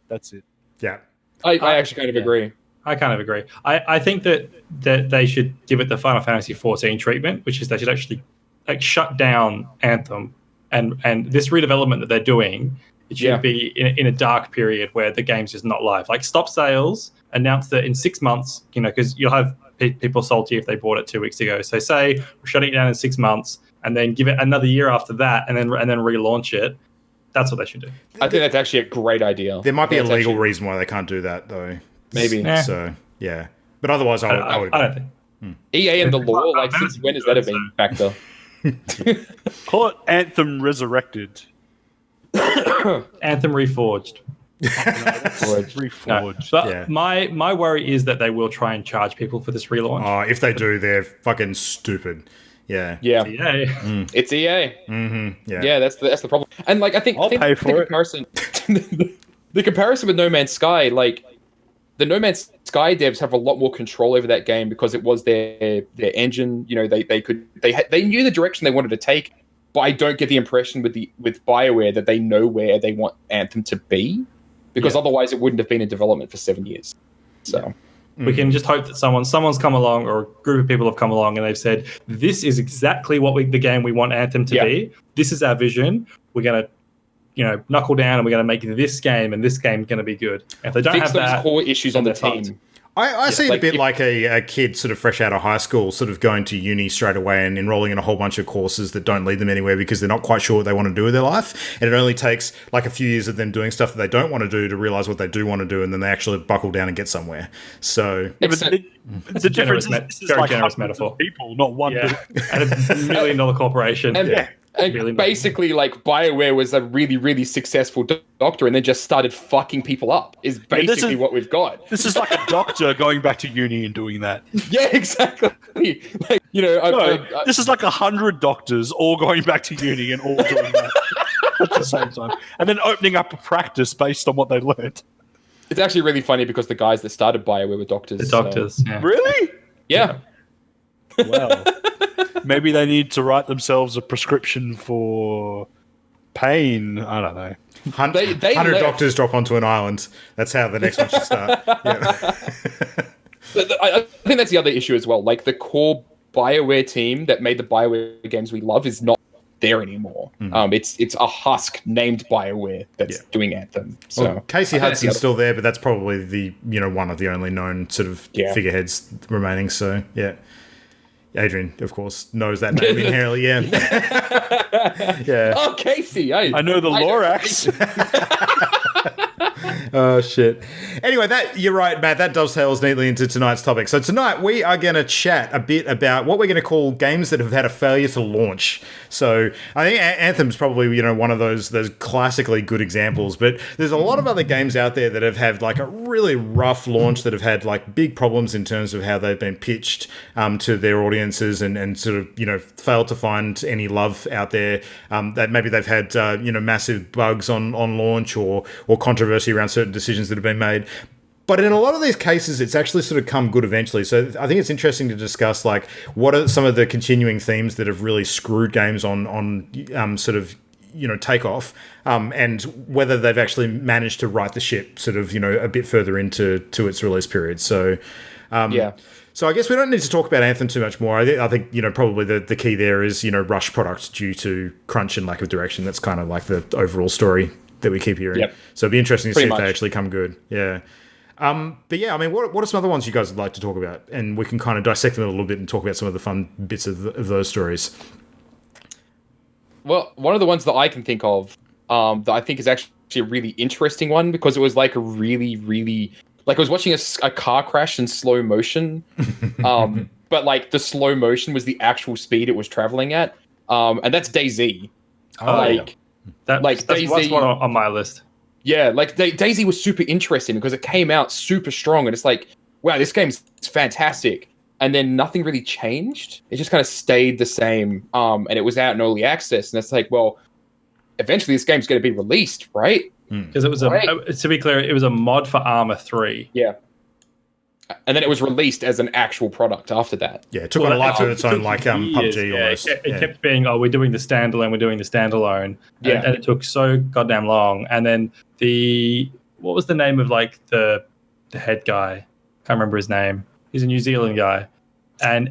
That's it. Yeah. I actually kind of agree. I kind of agree. I think that they should give it the Final Fantasy XIV treatment, which is they should actually like shut down Anthem and this redevelopment that they're doing. It should be in a dark period where the game's just not live. Like stop sales, announce that in 6 months, because you'll have people salty if they bought it 2 weeks ago. So say we're shutting it down in 6 months, and then give it another year after that, and then relaunch it. That's what they should do. I think that's actually a great idea. There might be a legal reason why they can't do that, though. Maybe. So yeah, but otherwise, I would. I don't think. EA and the law, like since when has that a been factor? Call it Anthem Resurrected. Anthem Reforged. Reforged. No, but my worry is that they will try and charge people for this relaunch. Oh, if they do, they're fucking stupid. Yeah. It's EA. Mm-hmm. Yeah, that's the problem. And like I think pay for it. Comparison, the comparison with No Man's Sky, like the No Man's Sky devs have a lot more control over that game because it was their engine. They knew the direction they wanted to take. But I don't get the impression with Bioware that they know where they want Anthem to be, because otherwise it wouldn't have been in development for 7 years. So we can just hope that someone's come along, or a group of people have come along, and they've said, "This is exactly what the game we want Anthem to be. This is our vision. We're gonna, knuckle down, and we're gonna make this game, and this game's gonna be good." And if they don't fix have those that, core issues on the team. Fucked. I see it a bit like a kid sort of fresh out of high school, sort of going to uni straight away and enrolling in a whole bunch of courses that don't lead them anywhere because they're not quite sure what they want to do with their life. And it only takes like a few years of them doing stuff that they don't want to do to realize what they do want to do, and then they actually buckle down and get somewhere. So the difference is this is very like generous hundreds metaphor. of people, not one. And a $1 million corporation. And basically, like BioWare was a really, really successful doctor, and then just started fucking people up. Is basically what we've got. This is like a doctor going back to uni and doing that. Yeah, exactly. Like, this is like 100 doctors all going back to uni and all doing that at the same time, and then opening up a practice based on what they learned. It's actually really funny because the guys that started BioWare were doctors. The doctors, yeah. Really? Yeah. Well, maybe they need to write themselves a prescription for pain. I don't know. 100 doctors drop onto an island. That's how the next one should start. Yeah. I think that's the other issue as well. Like the core BioWare team that made the BioWare games we love is not there anymore. It's a husk named BioWare that's doing Anthem. So well, Casey Hudson's still there, but that's probably the one of the only known sort of figureheads remaining. So yeah. Adrian, of course, knows that name inherently. Yeah. Oh, Casey! I know the Lorax. Oh, shit. Anyway, you're right, Matt. That dovetails neatly into tonight's topic. So tonight we are going to chat a bit about what we're going to call games that have had a failure to launch. So I think Anthem's probably one of those classically good examples, but there's a lot of other games out there that have had like a really rough launch, that have had like big problems in terms of how they've been pitched to their audiences, and sort of failed to find any love out there. That maybe they've had massive bugs on launch or controversy around certain decisions that have been made. But in a lot of these cases, it's actually sort of come good eventually. So I think it's interesting to discuss like what are some of the continuing themes that have really screwed games on sort of takeoff, and whether they've actually managed to right the ship sort of a bit further into its release period. So So I guess we don't need to talk about Anthem too much more. I think probably the key there is rush product due to crunch and lack of direction. That's kind of like the overall story that we keep hearing. Yep. So it'd be interesting to Pretty see much. if they actually come good. Yeah. But yeah, I mean, what are some other ones you guys would like to talk about? And we can kind of dissect them a little bit and talk about some of the fun bits of those stories. Well, one of the ones that I can think of that I think is actually a really interesting one, because it was like a really, really... Like I was watching a car crash in slow motion, but like the slow motion was the actual speed it was traveling at, and that's DayZ. That's one on my list. Yeah, like DayZ was super interesting because it came out super strong, and it's like, wow, this game's fantastic. And then nothing really changed. It just kind of stayed the same, and it was out in early access. And it's like, well, eventually this game's going to be released, right? Because it was to be clear, it was a mod for Arma 3. Yeah. And then it was released as an actual product after that. Yeah, it took on a life of its own, like PUBG almost. It kept being, we're doing the standalone. Yeah. And it took so goddamn long. And then what was the name of like the head guy? Can't remember his name. He's a New Zealand guy. And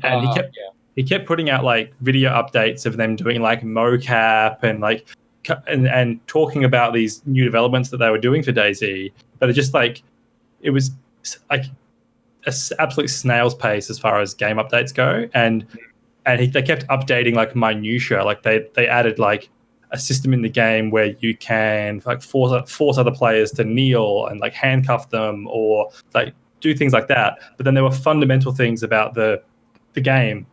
he kept putting out like video updates of them doing like mocap and like and talking about these new developments that they were doing for DayZ. But it just like, it was like an absolute snail's pace as far as game updates go, and they kept updating like minutia. Like they added like a system in the game where you can like force other players to kneel and like handcuff them or like do things like that. But then there were fundamental things about the game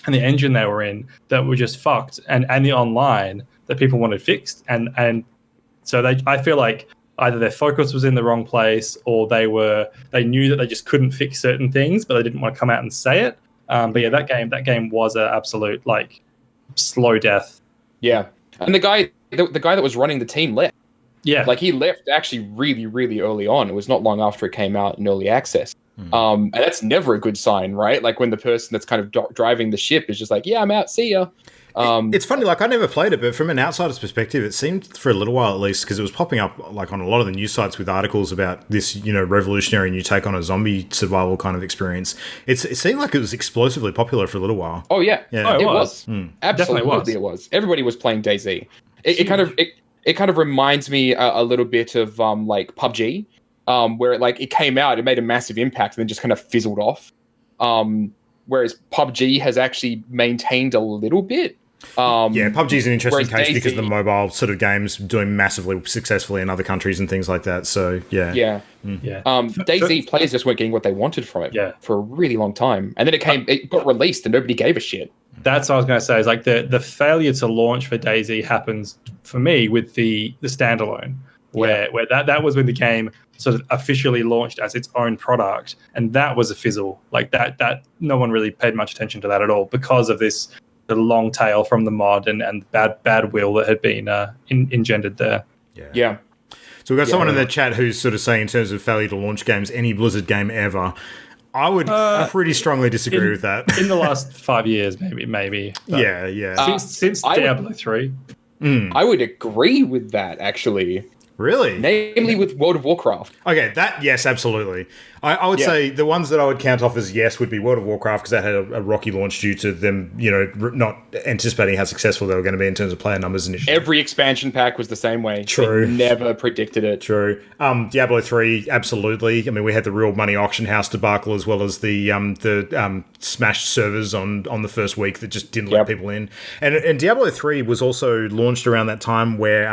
and the engine they were in that were just fucked, and the online that people wanted fixed, and so I feel like either their focus was in the wrong place, or they knew that they just couldn't fix certain things, but they didn't want to come out and say it. But yeah, that game was an absolute like slow death. Yeah, and the guy that was running the team left. Yeah, like he left actually really, really early on. It was not long after it came out in early access. And that's never a good sign, right? Like when the person that's kind of driving the ship is just like, yeah, I'm out, see ya. It's funny, like I never played it, but from an outsider's perspective, it seemed for a little while at least, because it was popping up like on a lot of the news sites with articles about this, revolutionary new take on a zombie survival kind of experience. It seemed like it was explosively popular for a little while. Oh yeah, Oh, it was. Absolutely, was. It was. Everybody was playing DayZ. It kind of reminds me a little bit of like PUBG, where it came out, it made a massive impact, and then just kind of fizzled off. Whereas PUBG has actually maintained a little bit. PUBG is an interesting case DayZ, because the mobile sort of games doing massively successfully in other countries and things like that. So yeah. DayZ players just weren't getting what they wanted from it for a really long time, and then it got released and nobody gave a shit. That's what I was going to say. Is like the failure to launch for DayZ happens for me with the standalone, where that was when the game sort of officially launched as its own product, and that was a fizzle. Like that no one really paid much attention to that at all because of the long tail from the mod and bad will that had been engendered there. Yeah. So we've got someone in the chat who's sort of saying, in terms of failure to launch games, any Blizzard game ever. I would pretty strongly disagree with that. In the last 5 years, maybe. Yeah. Since Diablo 3. I would agree with that, actually. Really? Namely with World of Warcraft. Okay, yes, absolutely. I would say the ones that I would count off as yes would be World of Warcraft, because that had a rocky launch due to them, not anticipating how successful they were going to be in terms of player numbers initially. Every expansion pack was the same way. True. They never predicted it. True. Diablo 3, absolutely. I mean, we had the real money auction house debacle, as well as the smashed servers on the first week that just didn't let people in. And Diablo 3 was also launched around that time where,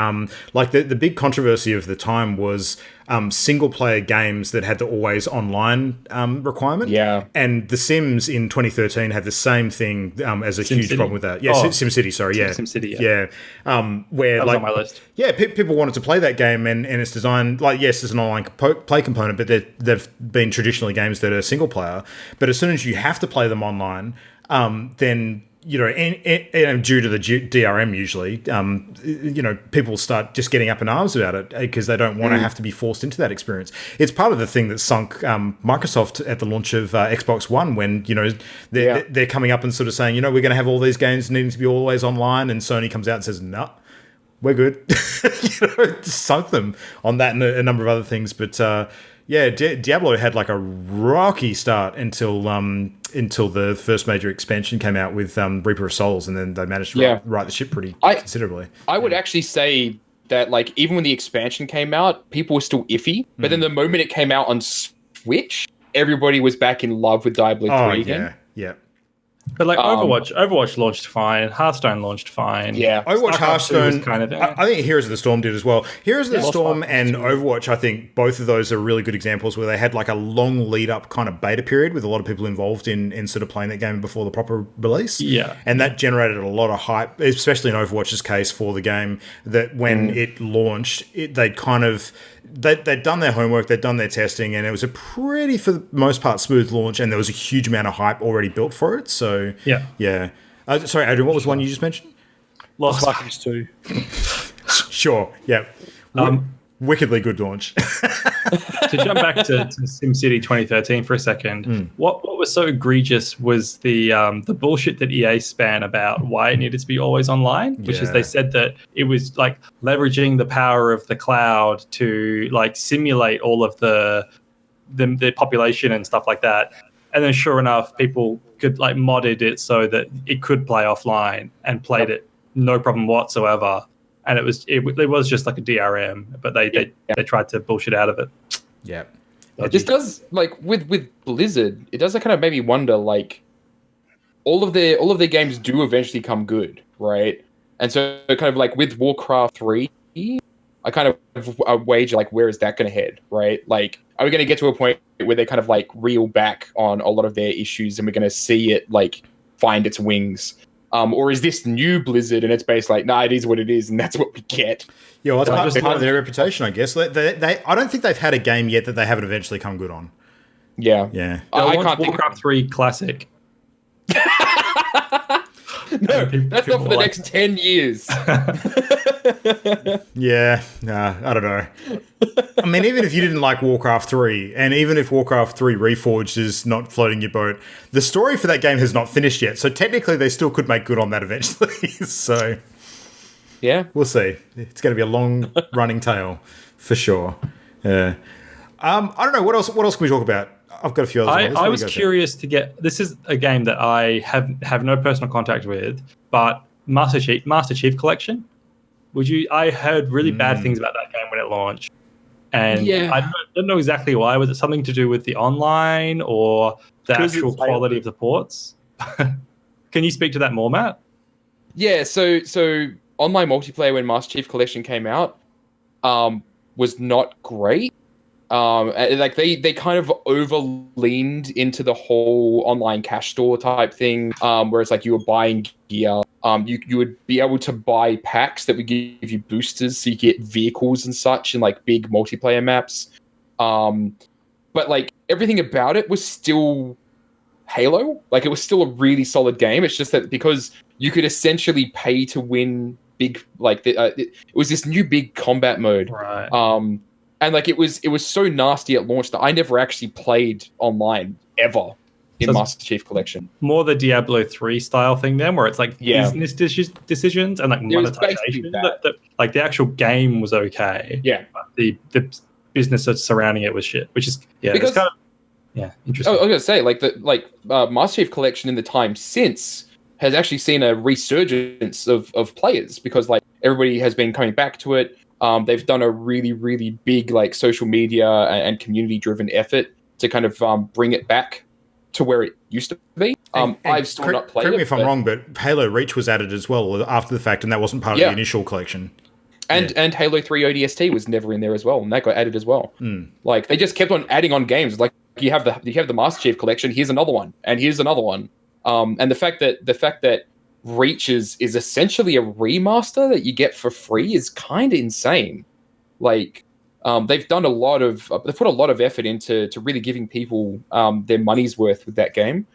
the big controversy of the time was single player games that had the always online requirement. Yeah. And The Sims in 2013 had the same thing as a huge problem with that. Yeah, SimCity, sorry. Yeah. SimCity, yeah. Where that was like on my list. Yeah, people wanted to play that game, and it's designed like, yes, there's an online play component, but they've been traditionally games that are single player. But as soon as you have to play them online, then and due to the DRM usually, people start just getting up in arms about it because they don't want to have to be forced into that experience. It's part of the thing that sunk Microsoft at the launch of Xbox One when, they're coming up and sort of saying, we're going to have all these games needing to be always online, and Sony comes out and says, no, we're good. Sunk them on that and a number of other things. But Diablo had like a rocky start until the first major expansion came out with Reaper of Souls, and then they managed to right the ship pretty considerably. I would actually say that, like, even when the expansion came out, people were still iffy. But then the moment it came out on Switch, everybody was back in love with Diablo 3 again. Yeah. But like Overwatch launched fine. Hearthstone launched fine. Yeah, Overwatch, Hearthstone. Kind of I think Heroes of the Storm did as well. Heroes of the Storm and Overwatch, I think both of those are really good examples where they had like a long lead up kind of beta period with a lot of people involved in sort of playing that game before the proper release. Yeah, and that generated a lot of hype, especially in Overwatch's case for the game. That when it launched, they'd done their homework, they'd done their testing, and it was a pretty, for the most part, smooth launch, and there was a huge amount of hype already built for it. So, yeah. Sorry, Adrian, what was one you just mentioned? Lost Vikings 2. Sure, yeah. Wickedly good launch. To jump back to SimCity 2013 for a second, what was so egregious was the bullshit that EA span about why it needed to be always online, which is they said that it was like leveraging the power of the cloud to like simulate all of the population and stuff like that. And then sure enough, people could like modded it so that it could play offline and played it no problem whatsoever. And it was just like a DRM, but they tried to bullshit out of it. Yeah. It just does, like, with Blizzard, it does kind of make me wonder, like, all of their games do eventually come good, right? And so kind of like with Warcraft 3, I kind of wager, like, where is that going to head, right? Like, are we going to get to a point where they kind of like reel back on a lot of their issues and we're going to see it like find its wings? Or is this new Blizzard and it's based like, it is what it is and that's what we get? Yeah, well, that's part of their reputation, I guess. They I don't think they've had a game yet that they haven't eventually come good on. Yeah. I can't think Warcraft 3 Classic. No, that's not for the next 10 years. Yeah, I don't know. I mean, even if you didn't like Warcraft 3, and even if Warcraft 3 Reforged is not floating your boat, the story for that game has not finished yet. So technically, they still could make good on that eventually. So, yeah, we'll see. It's going to be a long running tale for sure. I don't know what else. What else can we talk about? I've got a few others. I was curious to get. This is a game that I have no personal contact with, but Master Chief Collection. I heard really bad things about that game when it launched, and I don't know exactly why. Was it something to do with the online or the actual quality of the ports? Can you speak to that more, Matt? Yeah. So online multiplayer when Master Chief Collection came out was not great. Like they kind of overleaned into the whole online cash store type thing, where it's like you were buying gear. You would be able to buy packs that would give you boosters, so you get vehicles and such in like big multiplayer maps. But like everything about it was still Halo. Like it was still a really solid game. It's just that because you could essentially pay to win big, like it was this new big combat mode. Right. And like it was so nasty at launch that I never actually played online ever in Master Chief Collection. More the Diablo 3 style thing then, where it's like business decisions and like monetization. Like the actual game was okay. Yeah. But the business that's surrounding it was shit, which is because, it's kind of interesting. I was gonna say Master Chief Collection in the time since has actually seen a resurgence of players because like everybody has been coming back to it. They've done a really, really big like social media and community-driven effort to kind of bring it back to where it used to be. I've still not played it. Correct me if I'm wrong, but Halo Reach was added as well after the fact, and that wasn't part of the initial collection. And Halo 3 ODST was never in there as well, and that got added as well. Like they just kept on adding on games. Like you have the Master Chief Collection. Here's another one, and here's another one. And the fact that Reach is essentially a remaster that you get for free is kind of insane. Like they've put a lot of effort into really giving people their money's worth with that game.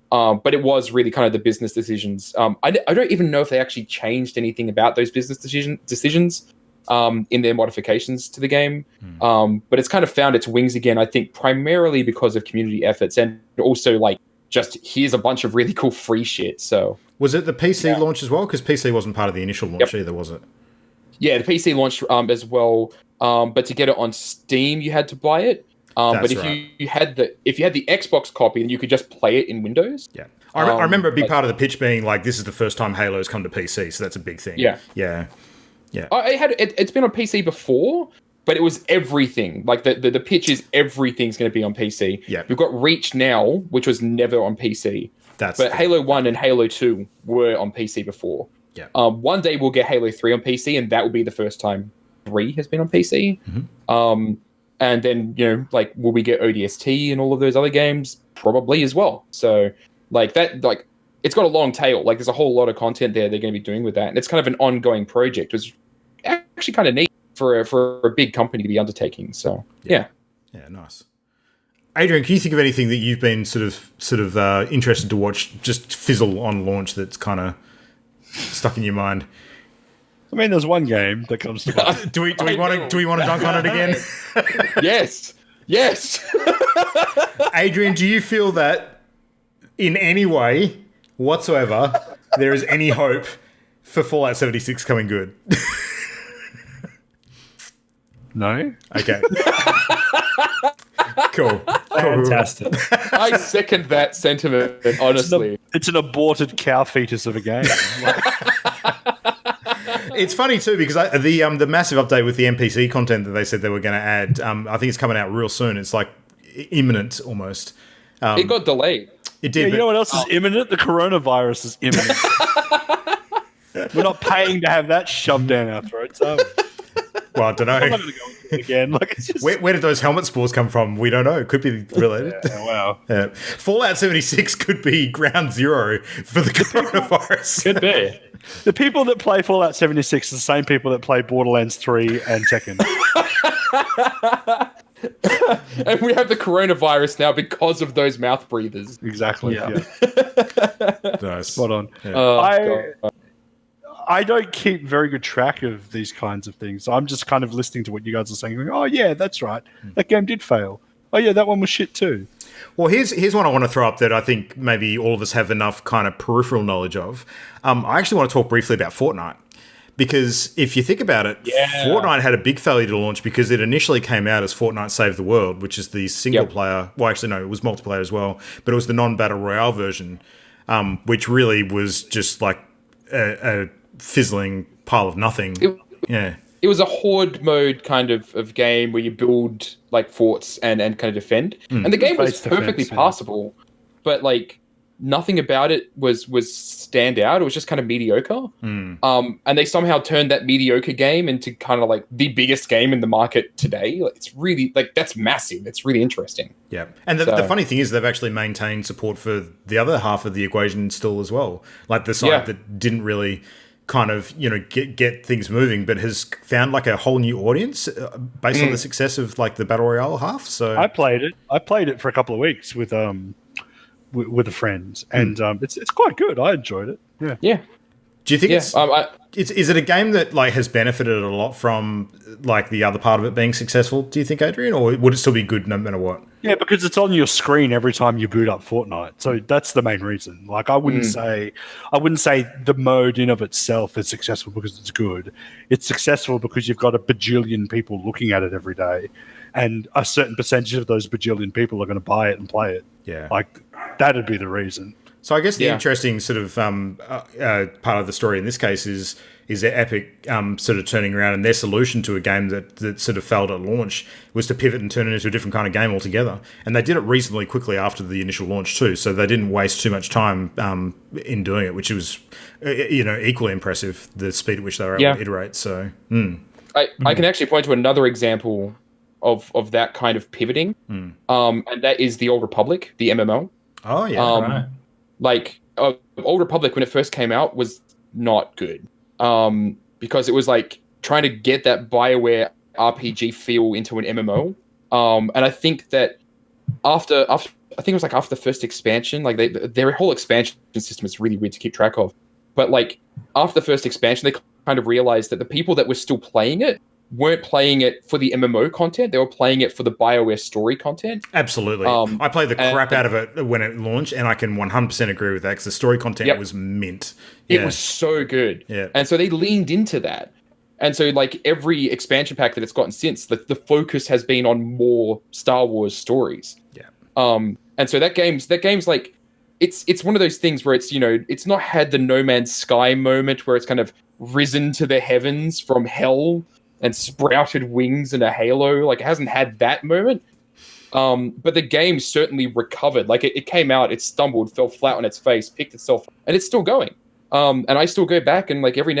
But it was really kind of the business decisions. I don't even know if they actually changed anything about those business decisions in their modifications to the game. But it's kind of found its wings again, I think, primarily because of community efforts and also like just here's a bunch of really cool free shit. So was it the PC launch as well? Because PC wasn't part of the initial launch either, was it? Yeah, the PC launched as well. But to get it on Steam, you had to buy it. But if you had the Xbox copy, then you could just play it in Windows. Yeah, I remember a big part of the pitch being like, this is the first time Halo's come to PC, so that's a big thing. Yeah. It's been on PC before, but it was everything. Like the pitch is everything's going to be on PC. Yeah, we've got Reach now, which was never on PC. But Halo 1 and Halo 2 were on PC before. Yeah. One day we'll get Halo 3 on PC, and that will be the first time 3 has been on PC. And then, like, will we get ODST and all of those other games? Probably as well. So, like, it's got a long tail. Like, there's a whole lot of content there they're going to be doing with that. And it's kind of an ongoing project. It's actually kind of neat for a big company to be undertaking. So, yeah. Yeah, nice. Adrian, can you think of anything that you've been sort of interested to watch just fizzle on launch that's kind of stuck in your mind? I mean, there's one game that comes to mind. Do we want to dunk on it again? Yes. Adrian, do you feel that in any way whatsoever there is any hope for Fallout 76 coming good? No. Okay. Cool. Fantastic. I second that sentiment, honestly. It's an aborted cow fetus of a game. It's funny too because the massive update with the NPC content that they said they were going to add, I think it's coming out real soon. It's like imminent almost. It got delayed. It did. You know what else is imminent? The coronavirus is imminent. We're not paying to have that shoved down our throats, are we? Well, I don't know. I'm not going to go into it again. Like, it's just... where did those helmet spores come from? We don't know. It could be related. Wow. Fallout 76 could be ground zero for the coronavirus. Could be. The people that play Fallout 76 are the same people that play Borderlands 3 and Tekken. And we have the coronavirus now because of those mouth breathers. Exactly. Yeah. Nice. Spot on. Yeah. I don't keep very good track of these kinds of things. I'm just kind of listening to what you guys are saying. Going, oh, yeah, that's right. That game did fail. Oh, yeah, that one was shit too. Well, here's one I want to throw up that I think maybe all of us have enough kind of peripheral knowledge of. I actually want to talk briefly about Fortnite. Because if you think about it, Fortnite had a big failure to launch because it initially came out as Fortnite Save the World, which is the single player. Well, actually, no, it was multiplayer as well. But it was the non-Battle Royale version, which really was just like a fizzling pile of nothing. It was a horde mode kind of game where you build like forts and kind of defend. And the game was perfectly passable, but like nothing about it was stand out. It was just kind of mediocre. And they somehow turned that mediocre game into kind of like the biggest game in the market today. Like, it's really like that's massive. It's really interesting. Yeah. And the funny thing is they've actually maintained support for the other half of the equation still as well. Like the side that didn't really kind of, get things moving, but has found like a whole new audience based on the success of like the Battle Royale half. So I played it for a couple of weeks with a friend, and it's quite good. I enjoyed it. Yeah. Do you think is it a game that like has benefited a lot from like the other part of it being successful? Do you think, Adrian, or would it still be good no matter what? Yeah, because it's on your screen every time you boot up Fortnite, so that's the main reason. Like, I wouldn't say the mode in of itself is successful because it's good. It's successful because you've got a bajillion people looking at it every day, and a certain percentage of those bajillion people are going to buy it and play it. Yeah, like that'd be the reason. So I guess the interesting sort of part of the story in this case is Epic sort of turning around, and their solution to a game that sort of failed at launch was to pivot and turn it into a different kind of game altogether. And they did it reasonably quickly after the initial launch too, so they didn't waste too much time in doing it, which was equally impressive, the speed at which they were able to iterate. So I can actually point to another example of that kind of pivoting, and that is the Old Republic, the MMO. Oh yeah, like Old Republic when it first came out was not good, because it was like trying to get that Bioware RPG feel into an MMO, and I think that after I think it was like after the first expansion, like their whole expansion system is really weird to keep track of, but like after the first expansion, they kind of realized that the people that were still playing it weren't playing it for the MMO content. They were playing it for the Bioware story content. Absolutely. I played the crap out of it when it launched, and I can 100% agree with that because the story content was mint. It was so good. Yeah. And so they leaned into that. And so like every expansion pack that it's gotten since, the focus has been on more Star Wars stories. Yeah. And so that game's like, it's one of those things where it's, it's not had the No Man's Sky moment where it's kind of risen to the heavens from hell and sprouted wings and a halo. Like, it hasn't had that moment. But the game certainly recovered. Like, it came out, it stumbled, fell flat on its face, picked itself, and it's still going. And I still go back and, like, every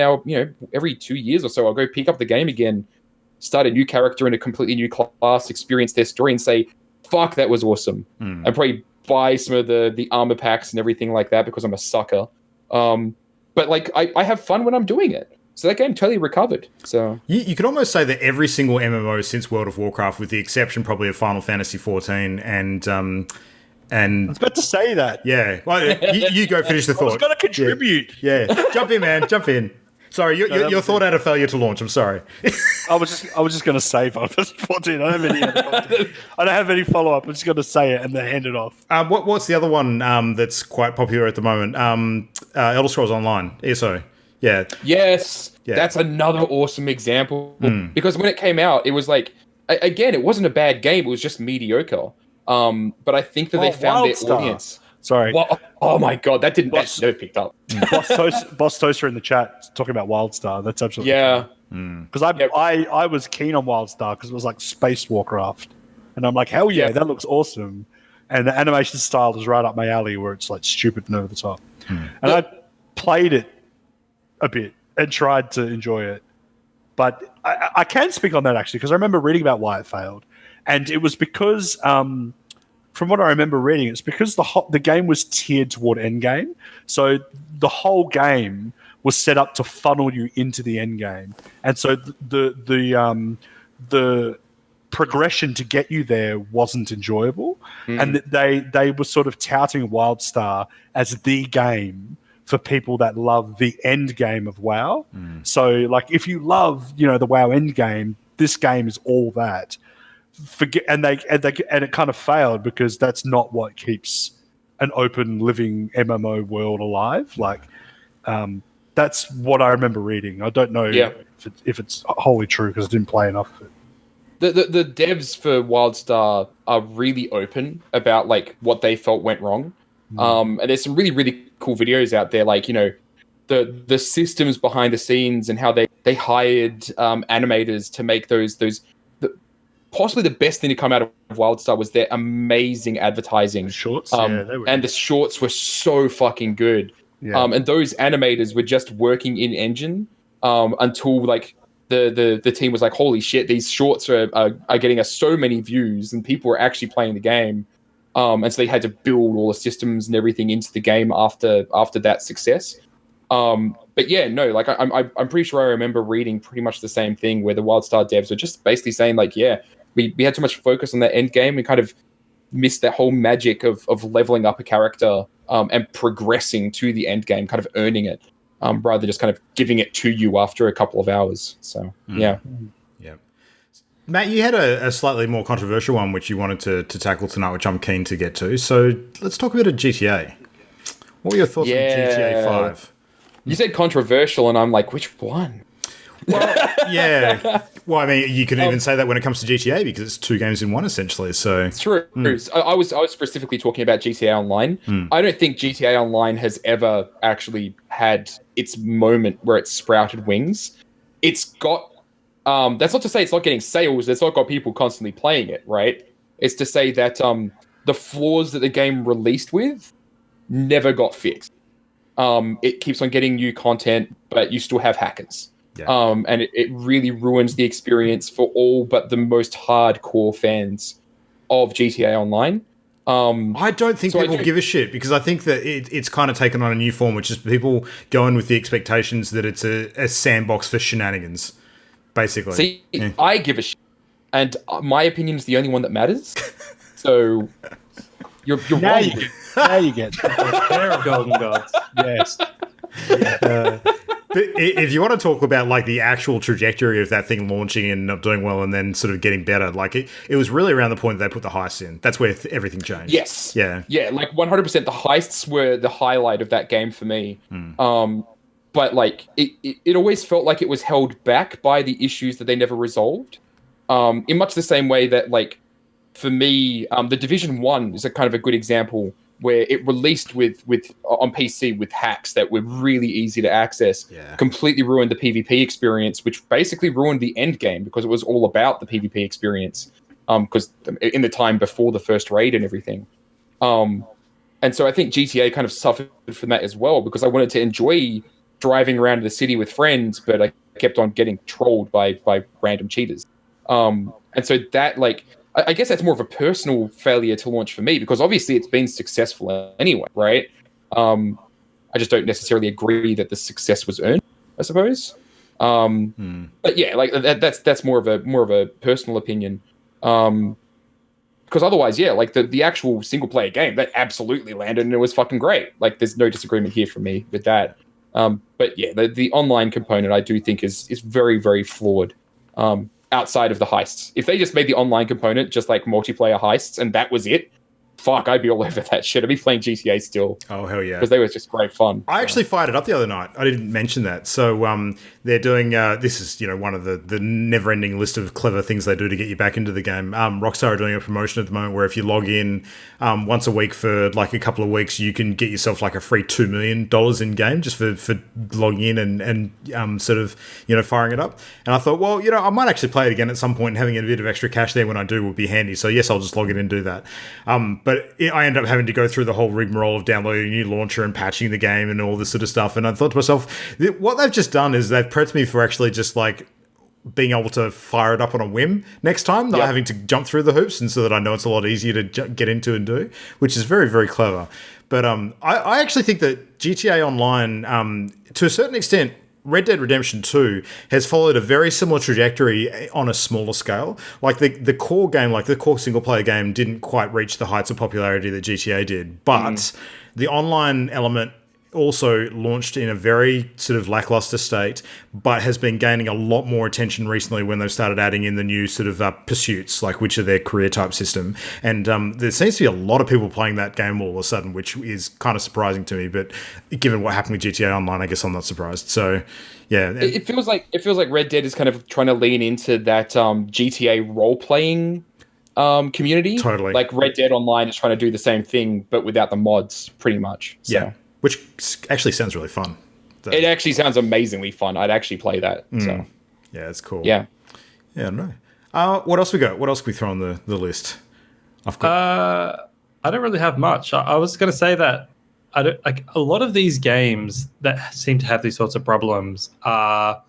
2 years or so, I'll go pick up the game again, start a new character in a completely new class, experience their story, and say, fuck, that was awesome. And probably buy some of the armor packs and everything like that because I'm a sucker. But, like, I have fun when I'm doing it. So that game totally recovered. So you could almost say that every single MMO since World of Warcraft, with the exception probably of Final Fantasy XIV and I was about to say that. Yeah, well, you go finish the thought. I was going to contribute. Yeah, jump in, man, jump in. Sorry, your thought had a failure to launch. I'm sorry. I was just going to say Final Fantasy 14. I don't have any other content. I don't have any follow up. I'm just going to say it and then hand it off. What's the other one that's quite popular at the moment? Elder Scrolls Online, ESO. Yeah. Yes, that's another awesome example. Because when it came out, it was like, again, it wasn't a bad game. It was just mediocre. But I think that they found their audience. Sorry. Oh my god, that never picked up. Boss Toaster in the chat talking about WildStar. That's absolutely because I was keen on WildStar because it was like Space Warcraft, and I'm like, hell yeah, that looks awesome. And the animation style is right up my alley, where it's like stupid and over the top. And I played it a bit and tried to enjoy it, but I can speak on that actually because I remember reading about why it failed, and it was because from what I remember reading, it's because the game was tiered toward endgame, so the whole game was set up to funnel you into the endgame, and so the progression to get you there wasn't enjoyable, and they were sort of touting WildStar as the game for people that love the end game of WoW. So, like, if you love, the WoW end game, this game is all that. And it kind of failed because that's not what keeps an open living MMO world alive. Like, that's what I remember reading. I don't know if it's wholly true because I didn't play enough of it. The devs for WildStar are really open about like what they felt went wrong. And there's some really, really cool videos out there, like, the systems behind the scenes and how they hired animators to make those possibly the best thing to come out of WildStar was their amazing advertising. Shorts? And the shorts were so fucking good. Yeah. And those animators were just working in engine until like the team was like, holy shit, these shorts are getting us so many views and people are actually playing the game. And so they had to build all the systems and everything into the game after that success. But yeah, no, like I'm pretty sure I remember reading pretty much the same thing where the WildStar devs were just basically saying like, yeah, we had too much focus on that end game. We kind of missed that whole magic of leveling up a character and progressing to the end game, kind of earning it, rather than just kind of giving it to you after a couple of hours. So yeah. Matt, you had a slightly more controversial one which you wanted to tackle tonight, which I'm keen to get to. So let's talk a bit of GTA. What were your thoughts on GTA 5? You said controversial, and I'm like, which one? Well, yeah. Well, I mean, you could even say that when it comes to GTA because it's two games in one, essentially. So it's true. I was specifically talking about GTA Online. I don't think GTA Online has ever actually had its moment where it sprouted wings. It's got... that's not to say it's not getting sales. It's not got people constantly playing it, right? It's to say that the flaws that the game released with never got fixed. It keeps on getting new content, but you still have hackers. And it really ruins the experience for all but the most hardcore fans of GTA Online. I don't think people give a shit, because I think that it's kind of taken on a new form, which is people going with the expectations that it's a sandbox for shenanigans, basically. See, I give a shit, and my opinion is the only one that matters. So you're Now wrong. you get Pair of golden gods. yes. But if you want to talk about like the actual trajectory of that thing launching and not doing well and then sort of getting better, like it was really around the point that they put the heists in. That's where everything changed. Yes. Yeah. Yeah, like 100%. The heists were the highlight of that game for me. But like it always felt like it was held back by the issues that they never resolved. In much the same way that, like, for me, the Division 1 is a kind of a good example where it released with on PC with hacks that were really easy to access, completely ruined the PvP experience, which basically ruined the end game because it was all about the PvP experience. Because in the time before the first raid and everything, and so I think GTA kind of suffered from that as well, because I wanted to enjoy driving around the city with friends, but I kept on getting trolled by random cheaters. And so that, like, I guess that's more of a personal failure to launch for me, because obviously it's been successful anyway, right? I just don't necessarily agree that the success was earned, I suppose. But yeah, like that's more of a personal opinion. Because otherwise, yeah, like the actual single player game, that absolutely landed and it was fucking great. Like, there's no disagreement here from me with that. But yeah, the online component I do think is very, very flawed. Outside of the heists. If they just made the online component just like multiplayer heists and that was it, fuck, I'd be all over that shit. I'd be playing GTA still. Oh, hell yeah. Because they were just great fun. I actually fired it up the other night. I didn't mention that. So they're doing, this is, one of the never-ending list of clever things they do to get you back into the game. Rockstar are doing a promotion at the moment where if you log in once a week for like a couple of weeks, you can get yourself like a free $2 million in game just for logging in and sort of, firing it up. And I thought, well, I might actually play it again at some point, and having a bit of extra cash there when I do would be handy. So yes, I'll just log in and do that. But I ended up having to go through the whole rigmarole of downloading a new launcher and patching the game and all this sort of stuff. And I thought to myself, what they've just done is they've prepped me for actually just like being able to fire it up on a whim next time, not having to jump through the hoops, and so that I know it's a lot easier to get into and do, which is very, very clever. But I actually think that GTA Online, to a certain extent, Red Dead Redemption 2 has followed a very similar trajectory on a smaller scale. Like the core game, like the core single player game, didn't quite reach the heights of popularity that GTA did, but the online element also launched in a very sort of lackluster state, but has been gaining a lot more attention recently when they've started adding in the new sort of pursuits, like which are their career type system. And there seems to be a lot of people playing that game all of a sudden, which is kind of surprising to me. But given what happened with GTA Online, I guess I'm not surprised. So yeah, it feels like Red Dead is kind of trying to lean into that GTA role playing community. Totally, like Red Dead Online is trying to do the same thing, but without the mods, pretty much. So. Yeah. Which actually sounds really fun. It actually sounds amazingly fun. I'd actually play that. So yeah, it's cool. Yeah. Yeah, I don't know. What else we got? What else can we throw on the list? I've got... I don't really have much. I was going to say that I don't like a lot of these games that seem to have these sorts of problems are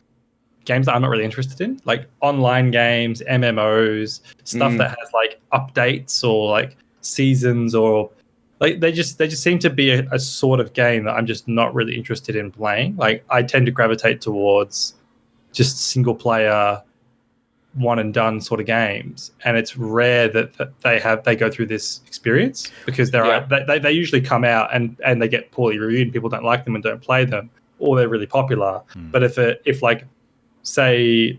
games that I'm not really interested in, like online games, MMOs, stuff that has like updates or like seasons, or like they just seem to be a sort of game that I'm just not really interested in playing. Like I tend to gravitate towards just single player, one and done sort of games, and it's rare that they go through this experience, because they usually come out and they get poorly reviewed and people don't like them and don't play them, or they're really popular. But if like say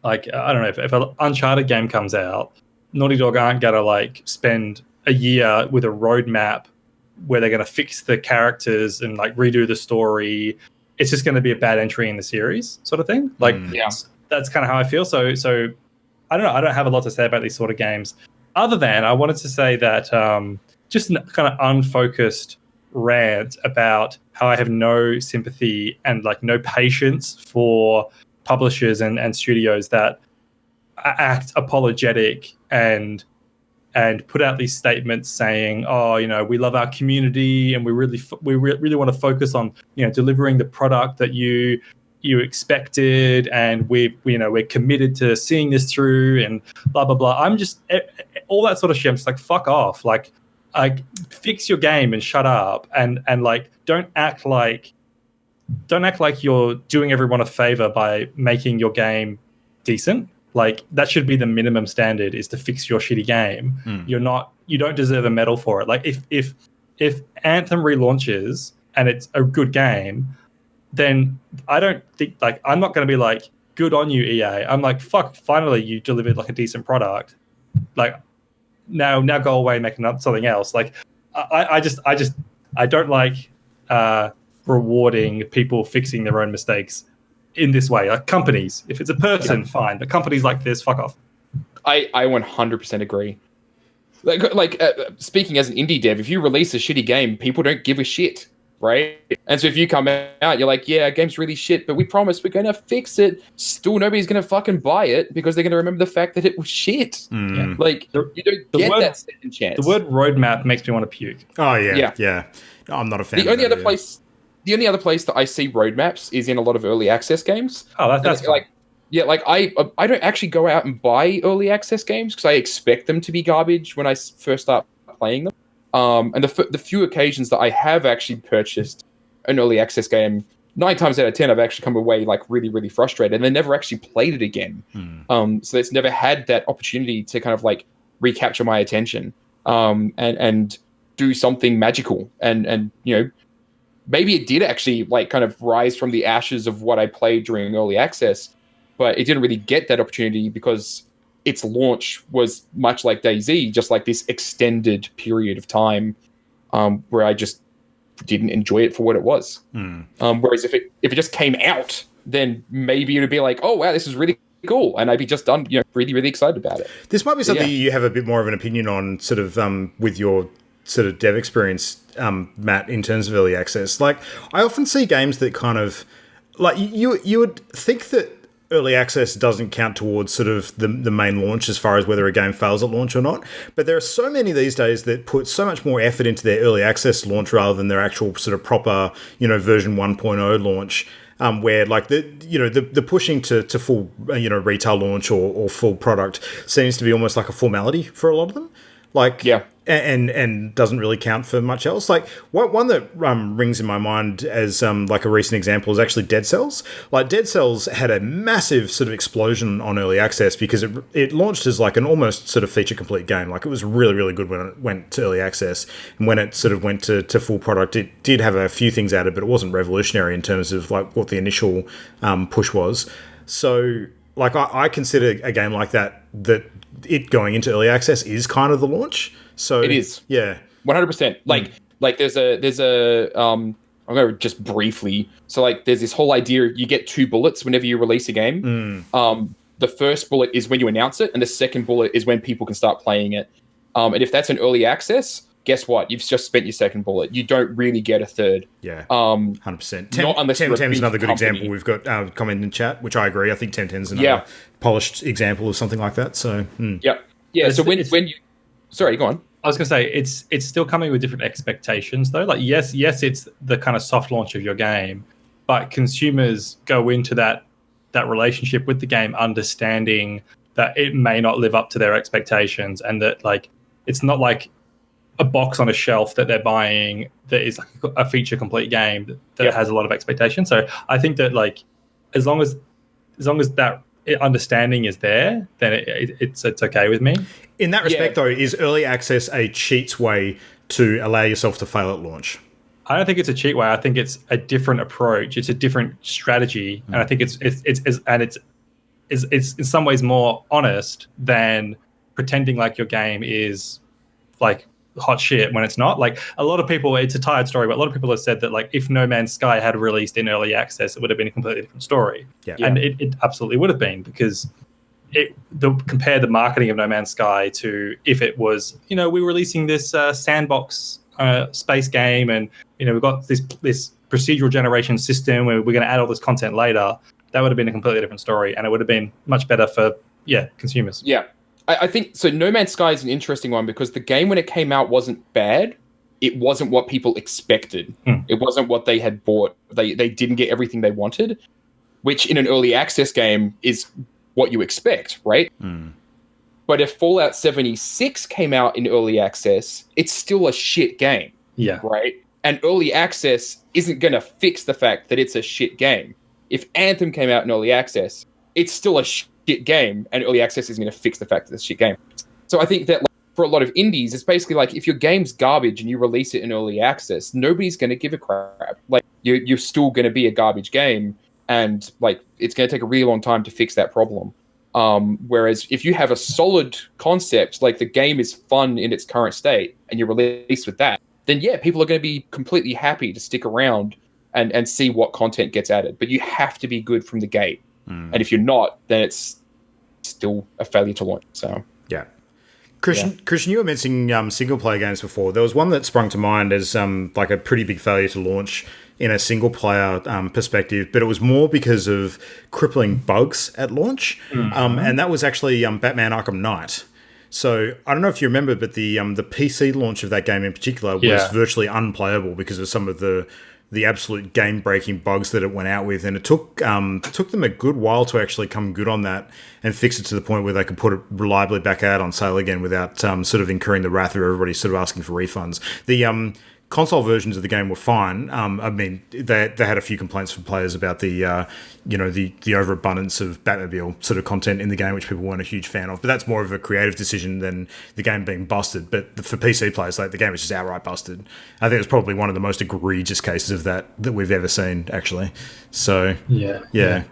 like I don't know, if an Uncharted game comes out, Naughty Dog aren't gonna like spend a year with a roadmap where they're going to fix the characters and like redo the story. It's just going to be a bad entry in the series, sort of thing. Like, that's kind of how I feel. So I don't know. I don't have a lot to say about these sort of games, other than I wanted to say that just kind of unfocused rant about how I have no sympathy and like no patience for publishers and studios that act apologetic and put out these statements saying, oh, we love our community and we really want to focus on, delivering the product that you you expected, and we're committed to seeing this through, and blah blah blah. I'm just all that sort of shit. I'm just like, fuck off. Like fix your game and shut up, and like don't act like you're doing everyone a favor by making your game decent. Like that should be the minimum standard, is to fix your shitty game. You don't deserve a medal for it. Like if Anthem relaunches and it's a good game, then I don't think, like, I'm not going to be like, good on you, EA. I'm like, fuck, finally you delivered like a decent product. Like now go away and make something else. Like I don't like rewarding people fixing their own mistakes in this way. Like companies, if it's a person, fine, but companies like this, fuck off. I 100% agree. Like speaking as an indie dev, if you release a shitty game, people don't give a shit, right? And so if you come out, you're like, yeah, game's really shit, but we promise we're gonna fix it. Still, nobody's gonna fucking buy it because they're gonna remember the fact that it was shit. Yeah. Like you don't get that second chance. The word roadmap makes me want to puke. Oh yeah. I'm not a fan. The only other place that I see roadmaps is in a lot of early access games. Oh, that's like, I don't actually go out and buy early access games because I expect them to be garbage when I first start playing them. And the few occasions that I have actually purchased an early access game, 9 times out of 10, I've actually come away like really, really frustrated, and then never actually played it again. So it's never had that opportunity to kind of like recapture my attention, and do something magical, and maybe it did actually like kind of rise from the ashes of what I played during early access, but it didn't really get that opportunity because its launch was much like DayZ, just like this extended period of time, where I just didn't enjoy it for what it was. Whereas if it just came out, then maybe it would be like, oh wow, this is really cool, and I'd be just done, really, really excited about it. This might be something you have a bit more of an opinion on, sort of with your sort of dev experience, Matt, in terms of early access. Like, I often see games that kind of, like, you would think that early access doesn't count towards sort of the main launch as far as whether a game fails at launch or not. But there are so many these days that put so much more effort into their early access launch rather than their actual sort of proper, version 1.0 launch. Where like the pushing to full retail launch or full product seems to be almost like a formality for a lot of them. Like, yeah, and doesn't really count for much else. Like, one that rings in my mind as like a recent example is actually Dead Cells. Like, Dead Cells had a massive sort of explosion on early access because it launched as like an almost sort of feature complete game. Like, it was really, really good when it went to early access, and when it sort of went to full product, it did have a few things added, but it wasn't revolutionary in terms of like what the initial push was. So, like, I consider a game like that it going into early access is kind of the launch. So it is. Yeah. 100%. Like there's a I'm going to just briefly. So like there's this whole idea you get 2 bullets whenever you release a game. The first bullet is when you announce it, and the second bullet is when people can start playing it. And if that's an early access, guess what? You've just spent your second bullet. You don't really get a third. Yeah. 100%. Not unless you're a big another good company. example. We've got comment in chat, which I agree. I think 1010's another polished example of something like that. So yeah. So when you, sorry, go on. I was going to say it's still coming with different expectations though. Like yes, it's the kind of soft launch of your game, but consumers go into that relationship with the game understanding that it may not live up to their expectations, and that like it's not like a box on a shelf that they're buying that is like a feature complete game that has a lot of expectation. So I think that like as long as that understanding is there, then it's okay with me. In that respect, though, is early access a cheat's way to allow yourself to fail at launch? I don't think it's a cheat way. I think it's a different approach. It's a different strategy, and I think it's in some ways more honest than pretending like your game is like hot shit when it's not. Like a lot of people, it's a tired story, but a lot of people have said that like if No Man's Sky had released in early access, it would have been a completely different story. And it absolutely would have been, because compare the marketing of No Man's Sky to if it was, we're releasing this sandbox space game, and we've got this procedural generation system where we're going to add all this content later. That would have been a completely different story, and it would have been much better for consumers. Yeah. I think so. No Man's Sky is an interesting one because the game, when it came out, wasn't bad. It wasn't what people expected. It wasn't what they had bought. They didn't get everything they wanted. which in an early access game is what you expect, right? But if Fallout 76 came out in early access, it's still a shit game. Yeah. Right? And early access isn't going to fix the fact that it's a shit game. If Anthem came out in early access, it's still a shit game, and early access isn't going to fix the fact that it's a shit game. So I think that for a lot of indies, it's basically like if your game's garbage and you release it in early access, nobody's going to give a crap. Like you're still going to be a garbage game, and like it's going to take a really long time to fix that problem. Whereas if you have a solid concept, like the game is fun in its current state, and you release with that, then yeah, people are going to be completely happy to stick around and see what content gets added. But you have to be good from the gate. And if you're not, then it's still a failure to launch. So yeah. Christian, you were mentioning single player games before. There was one that sprung to mind as like a pretty big failure to launch in a single player perspective, but it was more because of crippling bugs at launch. And that was actually Batman Arkham Knight. So I don't know if you remember, but the PC launch of that game in particular was virtually unplayable because of some of the absolute game-breaking bugs that it went out with, and it took them a good while to actually come good on that and fix it to the point where they could put it reliably back out on sale again without sort of incurring the wrath of everybody sort of asking for refunds. The console versions of the game were fine. I mean, they had a few complaints from players about the overabundance of Batmobile sort of content in the game, which people weren't a huge fan of. But that's more of a creative decision than the game being busted. But for PC players, like the game was just outright busted. I think it was probably one of the most egregious cases of that we've ever seen, actually. So yeah.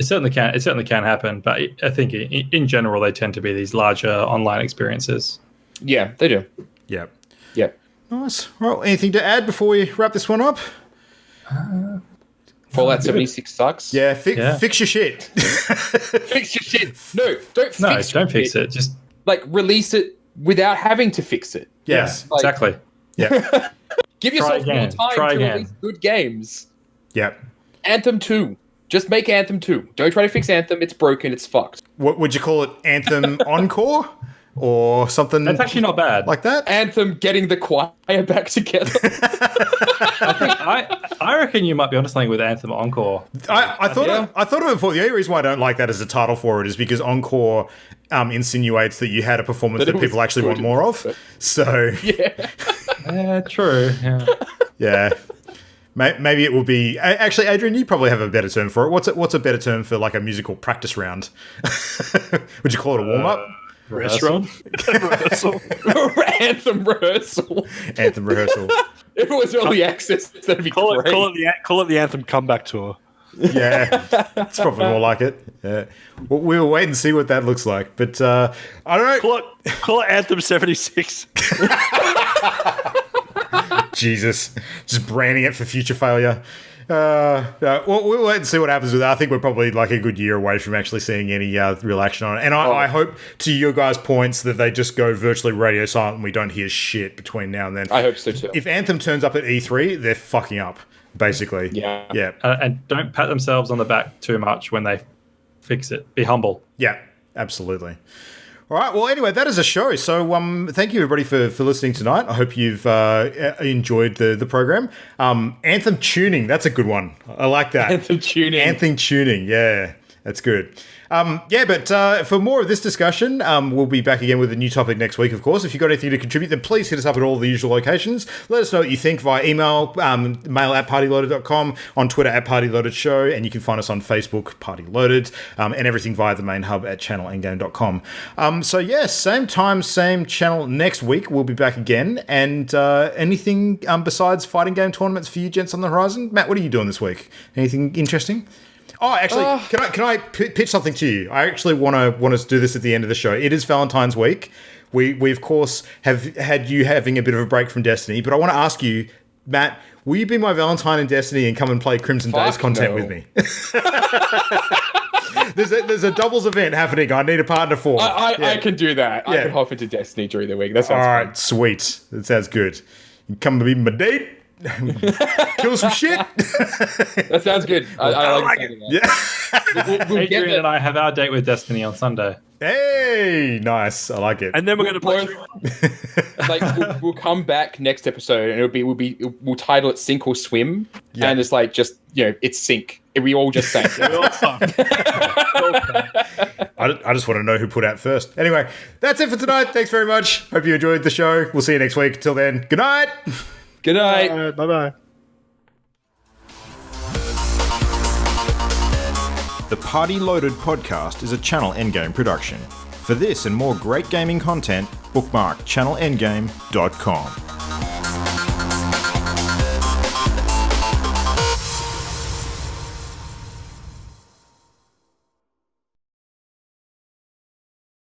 It certainly can happen, but I think in general they tend to be these larger online experiences. yeah, they do. Yeah. Nice. Well, anything to add before we wrap this one up? Fallout 76 sucks. Yeah, fix your shit. Fix your shit. No, don't fix it. Just like release it without having to fix it. Yes, Like, exactly. Yeah. Give yourself more time Try to again. release good games. Yeah. Anthem 2. Just make Anthem 2. Don't try to fix Anthem. It's broken. It's fucked. What would you call it? Anthem Encore? Or something That's actually not bad. like that? Anthem getting the choir back together. I reckon you might be onto something with Anthem Encore. I thought of it before. The only reason why I don't like that as a title for it is because Encore insinuates that you had a performance that people actually want more of. So Yeah. True. Yeah. yeah. Maybe it will be... Actually, Adrian, you probably have a better term for it. What's a better term for like a musical practice round? Would you call it a warm-up? Restaurant? Rehearsal. Anthem rehearsal. Anthem rehearsal. If it was early access, that'd be Call great. it the Anthem comeback tour. Yeah, it's probably more like it. Yeah. Well, we'll wait and see what that looks like. But I don't know. Call it Anthem 76. Jesus, just branding it for future failure. We'll wait and see what happens with that. I think we're probably like a good year away from actually seeing any real action on it. And I hope, to your guys' points, that they just go virtually radio silent and we don't hear shit between now and then. I hope so too. If Anthem turns up at E3, they're fucking up, basically. Yeah. And don't pat themselves on the back too much when they fix it. Be humble. Yeah, absolutely. All right. Well, anyway, that is a show. So thank you, everybody, for listening tonight. I hope you've enjoyed the program. Anthem tuning. That's a good one. I like that. Anthem tuning. Yeah, that's good. But for more of this discussion, we'll be back again with a new topic next week, of course. If you've got anything to contribute, then please hit us up at all the usual locations. Let us know what you think via email, mail@partyloaded.com, on Twitter @partyloadedshow, and you can find us on Facebook, Party Loaded, and everything via the main hub at channelendgame.com. Same time, same channel next week. We'll be back again. And anything besides fighting game tournaments for you gents on the horizon? Matt, what are you doing this week? Anything interesting? Oh, actually, can I pitch something to you? I actually want to do this at the end of the show. It is Valentine's week. We of course have had you having a bit of a break from Destiny, but I want to ask you, Matt, will you be my Valentine in Destiny and come and play Crimson Days content with me? There's a doubles event happening. I need a partner for. I can do that. I can hop into Destiny during the week. That sounds all right. fun. Sweet. That sounds good. You come to be my date. Kill some shit. That sounds good. I like it. Yeah. We'll get Adrian and I have our date with Destiny on Sunday. Hey, nice. I like it. And then we're going to play. We'll come back next episode and we'll title it Sink or Swim, and it's like just it's sink. We all just sang. We all sung. I just want to know who put out first. Anyway, that's it for tonight. Thanks very much. Hope you enjoyed the show. We'll see you next week. Till then, good night. Good night. Bye-bye. The Party Loaded podcast is a Channel Endgame production. For this and more great gaming content, bookmark channelendgame.com.